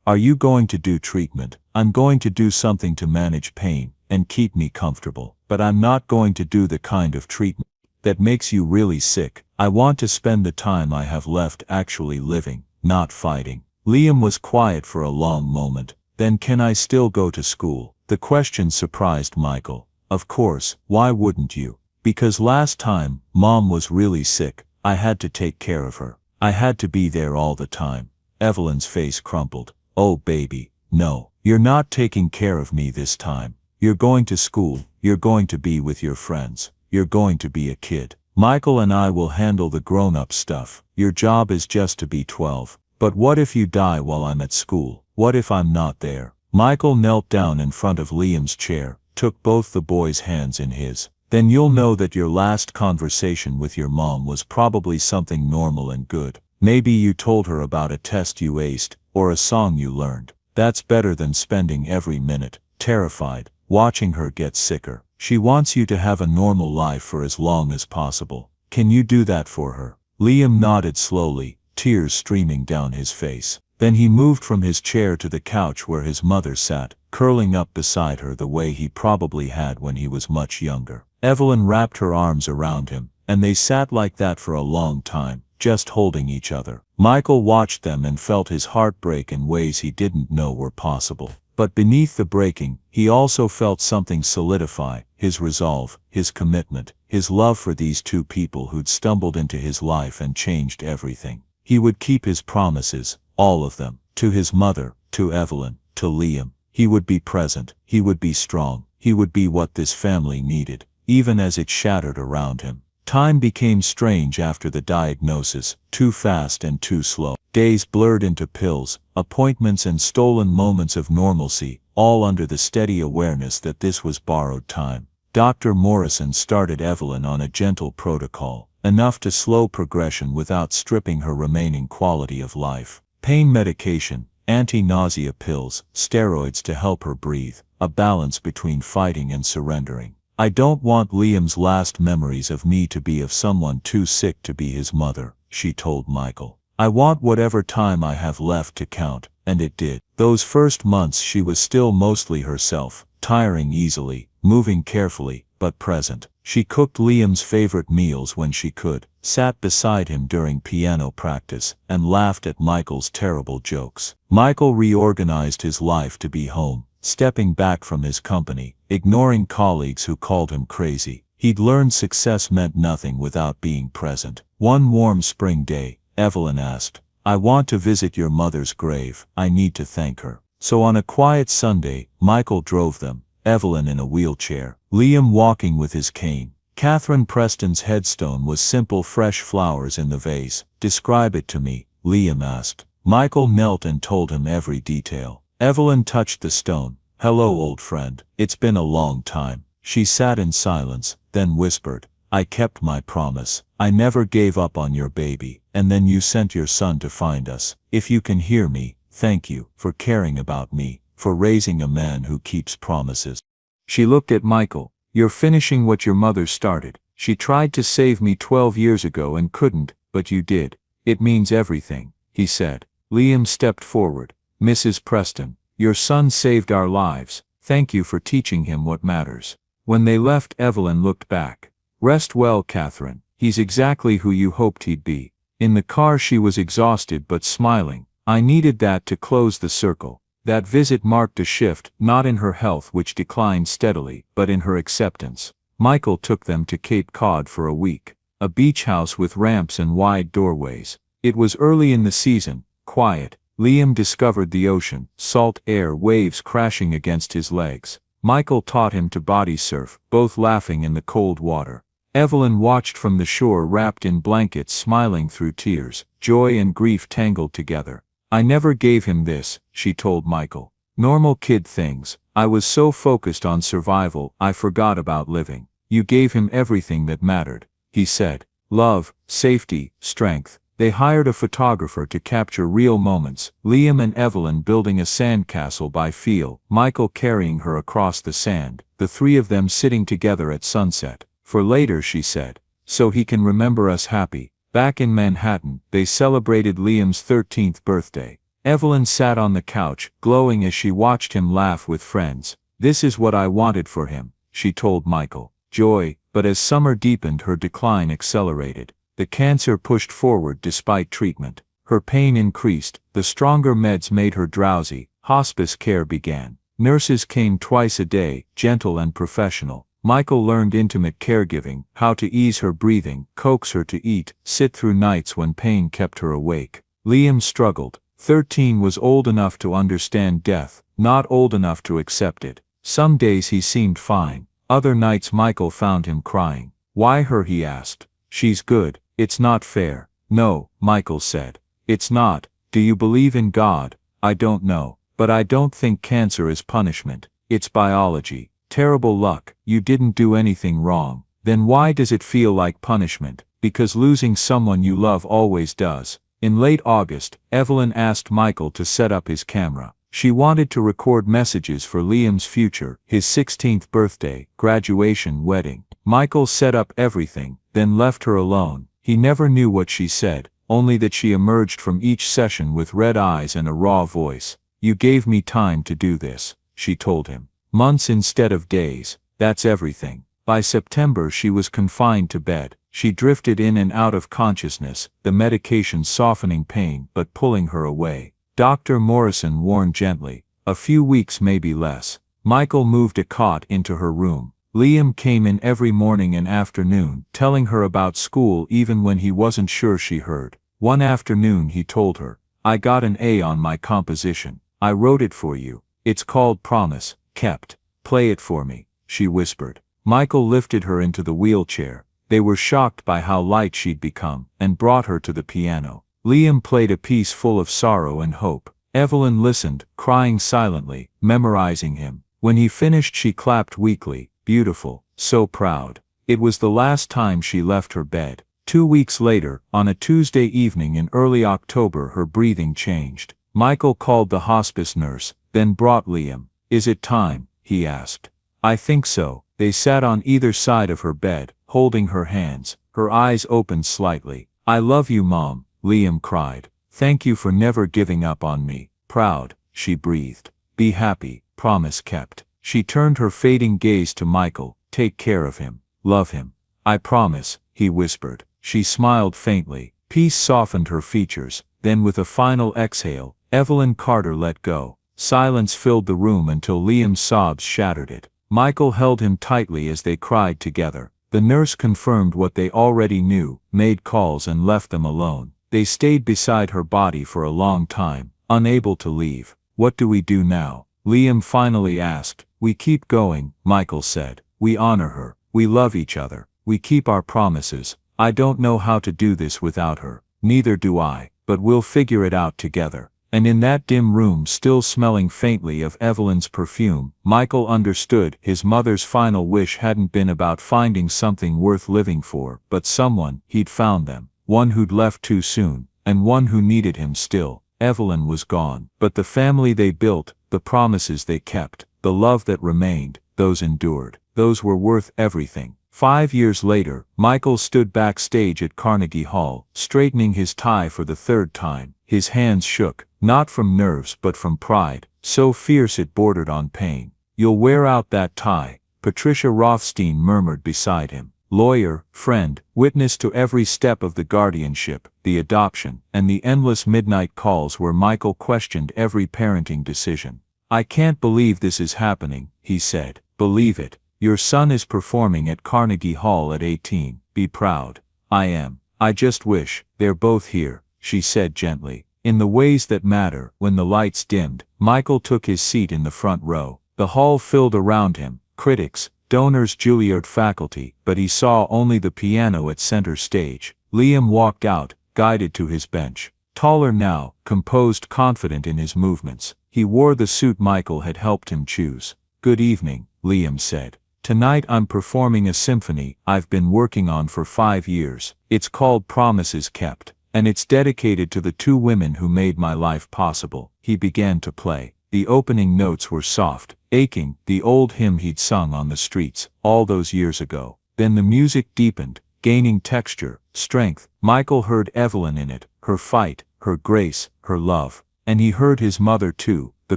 Are you going to do treatment? I'm going to do something to manage pain and keep me comfortable. But I'm not going to do the kind of treatment that makes you really sick. I want to spend the time I have left actually living, not fighting. Liam was quiet for a long moment. Then can I still go to school? The question surprised Michael. Of course, why wouldn't you? Because last time, Mom was really sick. I had to take care of her. I had to be there all the time. Evelyn's face crumpled. Oh baby, no. You're not taking care of me this time. You're going to school. You're going to be with your friends. You're going to be a kid. Michael and I will handle the grown-up stuff. Your job is just to be 12. But what if you die while I'm at school? What if I'm not there? Michael knelt down in front of Liam's chair, took both the boy's hands in his. Then you'll know that your last conversation with your mom was probably something normal and good. Maybe you told her about a test you aced, or a song you learned. That's better than spending every minute, terrified, watching her get sicker. She wants you to have a normal life for as long as possible. Can you do that for her? Liam nodded slowly, tears streaming down his face. Then he moved from his chair to the couch where his mother sat, curling up beside her the way he probably had when he was much younger. Evelyn wrapped her arms around him, and they sat like that for a long time, just holding each other. Michael watched them and felt his heart break in ways he didn't know were possible. But beneath the breaking, he also felt something solidify, his resolve, his commitment, his love for these two people who'd stumbled into his life and changed everything. He would keep his promises, all of them, to his mother, to Evelyn, to Liam. He would be present, he would be strong, he would be what this family needed, even as it shattered around him. Time became strange after the diagnosis, too fast and too slow. Days blurred into pills, appointments and stolen moments of normalcy, all under the steady awareness that this was borrowed time. Dr. Morrison started Evelyn on a gentle protocol, enough to slow progression without stripping her remaining quality of life. Pain medication, anti-nausea pills, steroids to help her breathe, a balance between fighting and surrendering. I don't want Liam's last memories of me to be of someone too sick to be his mother, she told Michael. I want whatever time I have left to count, and it did. Those first months she was still mostly herself, tiring easily, moving carefully, but present. She cooked Liam's favorite meals when she could, sat beside him during piano practice, and laughed at Michael's terrible jokes. Michael reorganized his life to be home, stepping back from his company, ignoring colleagues who called him crazy. He'd learned success meant nothing without being present. One warm spring day, Evelyn asked, "I want to visit your mother's grave. I need to thank her." So on a quiet Sunday, Michael drove them, Evelyn in a wheelchair, Liam walking with his cane. Catherine Preston's headstone was simple fresh flowers in the vase. "Describe it to me," Liam asked. Michael knelt and told him every detail. Evelyn touched the stone. "Hello, old friend. It's been a long time." She sat in silence, then whispered, "I kept my promise. I never gave up on your baby, and then you sent your son to find us. If you can hear me, thank you for caring about me, for raising a man who keeps promises." She looked at Michael. "You're finishing what your mother started. She tried to save me 12 years ago and couldn't, but you did. It means everything," he said. Liam stepped forward. "Mrs. Preston, your son saved our lives. Thank you for teaching him what matters." When they left, Evelyn looked back. "Rest well, Catherine. He's exactly who you hoped he'd be." In the car she was exhausted but smiling. "I needed that to close the circle." That visit marked a shift, not in her health which declined steadily, but in her acceptance. Michael took them to Cape Cod for a week. A beach house with ramps and wide doorways. It was early in the season, quiet. Liam discovered the ocean, salt air, waves crashing against his legs. Michael taught him to body surf, both laughing in the cold water. Evelyn watched from the shore wrapped in blankets, smiling through tears, joy and grief tangled together. "I never gave him this," she told Michael. "Normal kid things. I was so focused on survival, I forgot about living. You gave him everything that mattered," he said. "Love, safety, strength." They hired a photographer to capture real moments, Liam and Evelyn building a sandcastle by feel, Michael carrying her across the sand, the three of them sitting together at sunset. "For later," she said, "so he can remember us happy." Back in Manhattan, they celebrated Liam's 13th birthday. Evelyn sat on the couch, glowing as she watched him laugh with friends. "This is what I wanted for him," she told Michael. Joy, but as summer deepened, her decline accelerated. The cancer pushed forward despite treatment. Her pain increased, the stronger meds made her drowsy. Hospice care began. Nurses came twice a day, gentle and professional. Michael learned intimate caregiving, how to ease her breathing, coax her to eat, sit through nights when pain kept her awake. Liam struggled. 13 was old enough to understand death, not old enough to accept it. Some days he seemed fine. Other nights Michael found him crying. "Why her?" he asked. "She's good. It's not fair." "No," Michael said. "It's not. Do you believe in God?" "I don't know. But I don't think cancer is punishment. It's biology. Terrible luck. You didn't do anything wrong. Then why does it feel like punishment?" "Because losing someone you love always does." In late August, Evelyn asked Michael to set up his camera. She wanted to record messages for Liam's future, his 16th birthday, graduation, wedding. Michael set up everything, then left her alone. He never knew what she said, only that she emerged from each session with red eyes and a raw voice. "You gave me time to do this," she told him. "Months instead of days. That's everything." By September she was confined to bed. She drifted in and out of consciousness, the medication softening pain but pulling her away. Dr. Morrison warned gently, "A few weeks, maybe less." Michael moved a cot into her room. Liam came in every morning and afternoon, telling her about school even when he wasn't sure she heard. One afternoon he told her, "I got an A on my composition. I wrote it for you. It's called Promise, Kept. Play it for me," she whispered. Michael lifted her into the wheelchair. They were shocked by how light she'd become, and brought her to the piano. Liam played a piece full of sorrow and hope. Evelyn listened, crying silently, memorizing him. When he finished she clapped weakly. Beautiful, so proud. It was the last time she left her bed. 2 weeks later, on a Tuesday evening in early October, her breathing changed. Michael called the hospice nurse, then brought Liam. "Is it time?" he asked. "I think so." They sat on either side of her bed, holding her hands. Her eyes opened slightly. "I love you, Mom," Liam cried. "Thank you for never giving up on me." "Proud," she breathed. "Be happy. Promise kept." She turned her fading gaze to Michael. "Take care of him." love him. I promise, he whispered. She smiled faintly. Peace softened her features. Then with a final exhale, Evelyn Carter let go. Silence filled the room until Liam's sobs shattered it. Michael held him tightly as they cried together. The nurse confirmed what they already knew, made calls and left them alone. They stayed beside her body for a long time, unable to leave. What do we do now? Liam finally asked. We keep going, Michael said. We honor her. We love each other. We keep our promises. I don't know how to do this without her. Neither do I, but we'll figure it out together. And in that dim room, still smelling faintly of Evelyn's perfume, Michael understood his mother's final wish hadn't been about finding something worth living for, but someone. He'd found them. One who'd left too soon, and one who needed him still. Evelyn was gone, but the family they built, the promises they kept, the love that remained, those endured. Those were worth everything. 5 years later, Michael stood backstage at Carnegie Hall, straightening his tie for the third time. His hands shook, not from nerves but from pride, so fierce it bordered on pain. You'll wear out that tie, Patricia Rothstein murmured beside him. Lawyer, friend, witness to every step of the guardianship, the adoption, and the endless midnight calls where Michael questioned every parenting decision. I can't believe this is happening, he said. Believe it. Your son is performing at Carnegie Hall at 18. Be proud. I am. I just wish they're both here, she said gently. In the ways that matter. When the lights dimmed, Michael took his seat in the front row. The hall filled around him, critics, donors, Juilliard faculty, but he saw only the piano at center stage. Liam walked out, guided to his bench. Taller now, composed, confident in his movements. He wore the suit Michael had helped him choose. Good evening, Liam said. Tonight I'm performing a symphony I've been working on for 5 years. It's called Promises Kept, and it's dedicated to the 2 women who made my life possible. He began to play. The opening notes were soft, aching, the old hymn he'd sung on the streets all those years ago. Then the music deepened, gaining texture, strength. Michael heard Evelyn in it, her fight, her grace, her love. And he heard his mother too, the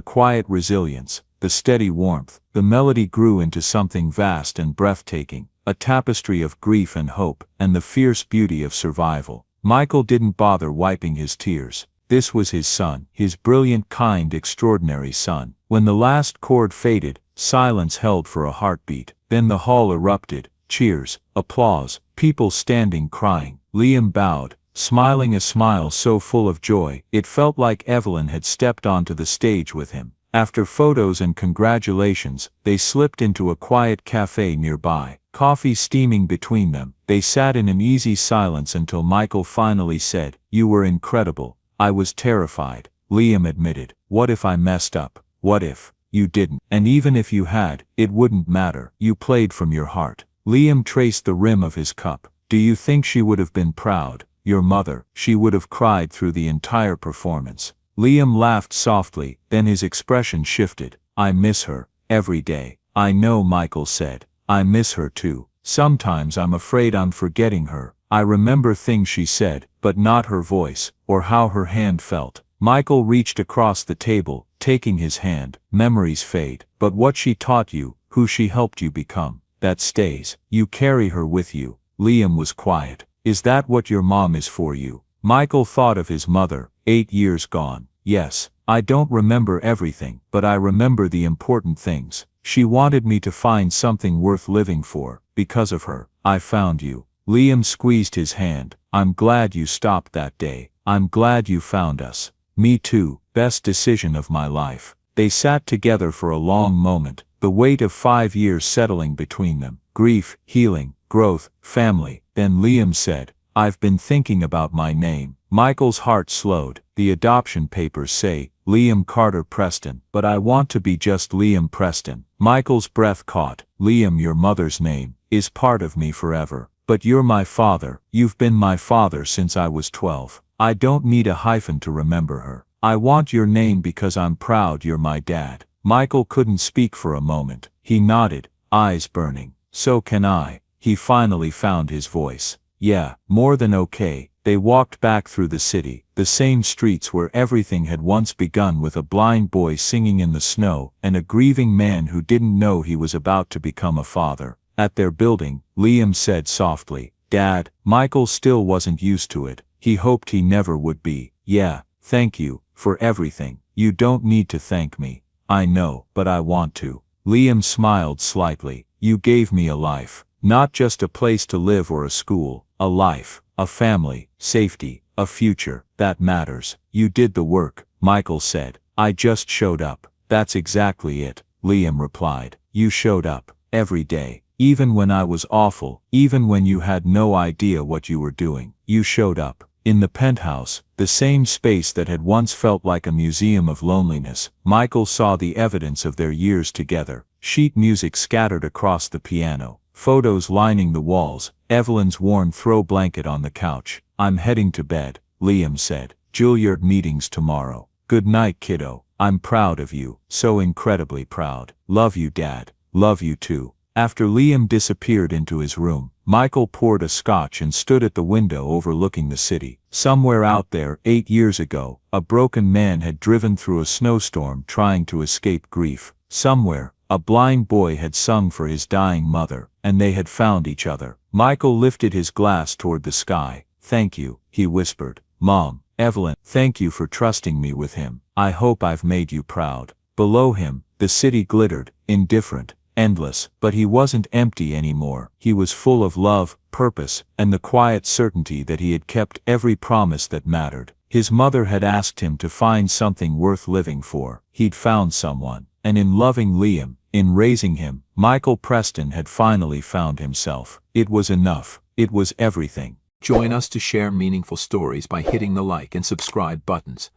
quiet resilience, the steady warmth. The melody grew into something vast and breathtaking, a tapestry of grief and hope, and the fierce beauty of survival. Michael didn't bother wiping his tears. This was his son, his brilliant, kind, extraordinary son. When the last chord faded, silence held for a heartbeat. Then the hall erupted, cheers, applause, people standing crying. Liam bowed, smiling a smile so full of joy, it felt like Evelyn had stepped onto the stage with him. After photos and congratulations, they slipped into a quiet cafe nearby, coffee steaming between them. They sat in an easy silence until Michael finally said, "You were incredible." "I was terrified," Liam admitted. "What if I messed up? What if you didn't? And even if you had, it wouldn't matter. You played from your heart." Liam traced the rim of his cup. "Do you think she would have been proud? Your mother, she would have cried through the entire performance." Liam laughed softly, then his expression shifted. "I miss her, every day." "I know," Michael said. "I miss her too. Sometimes I'm afraid I'm forgetting her. I remember things she said, but not her voice, or how her hand felt." Michael reached across the table, taking his hand. "Memories fade, but what she taught you, who she helped you become, that stays. You carry her with you." Liam was quiet. "Is that what your mom is for you?" Michael thought of his mother, 8 years gone. "Yes, I don't remember everything, but I remember the important things. She wanted me to find something worth living for. Because of her, I found you." Liam squeezed his hand. "I'm glad you stopped that day. I'm glad you found us." "Me too. Best decision of my life." They sat together for a long moment, the weight of 5 years settling between them. Grief, healing, growth, family. Then Liam said, "I've been thinking about my name." Michael's heart slowed. "The adoption papers say Liam Carter Preston, but I want to be just Liam Preston." Michael's breath caught. "Liam, your mother's name, is part of me forever. But you're my father. You've been my father since I was 12. I don't need a hyphen to remember her. I want your name because I'm proud you're my dad." Michael couldn't speak for a moment. He nodded, eyes burning. "So can I." He finally found his voice. "Yeah, more than okay." They walked back through the city, the same streets where everything had once begun, with a blind boy singing in the snow, and a grieving man who didn't know he was about to become a father. At their building, Liam said softly, "Dad." Michael still wasn't used to it. He hoped he never would be. "Yeah, thank you, for everything." "You don't need to thank me. I know, but I want to." Liam smiled slightly. "You gave me a life. Not just a place to live or a school. A life, a family, safety, a future. That matters." "You did the work," Michael said. "I just showed up." "That's exactly it," Liam replied. "You showed up. Every day. Even when I was awful, even when you had no idea what you were doing. You showed up." In the penthouse, the same space that had once felt like a museum of loneliness, Michael saw the evidence of their years together. Sheet music scattered across the piano, photos lining the walls, Evelyn's worn throw blanket on the couch. "I'm heading to bed," Liam said. "Juilliard meetings tomorrow. Good night, kiddo. I'm proud of you, so incredibly proud. Love you, Dad. Love you too." After Liam disappeared into his room, Michael poured a scotch and stood at the window overlooking the city. Somewhere out there, 8 years ago, a broken man had driven through a snowstorm trying to escape grief. Somewhere, a blind boy had sung for his dying mother, and they had found each other. Michael lifted his glass toward the sky. "Thank you," he whispered. "Mom, Evelyn, thank you for trusting me with him. I hope I've made you proud." Below him, the city glittered, indifferent, endless, but he wasn't empty anymore. He was full of love, purpose, and the quiet certainty that he had kept every promise that mattered. His mother had asked him to find something worth living for. He'd found someone. And in loving Liam, in raising him, Michael Preston had finally found himself. It was enough. It was everything. Join us to share meaningful stories by hitting the like and subscribe buttons.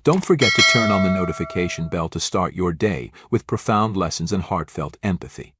Don't forget to turn on the notification bell to start your day with profound lessons and heartfelt empathy.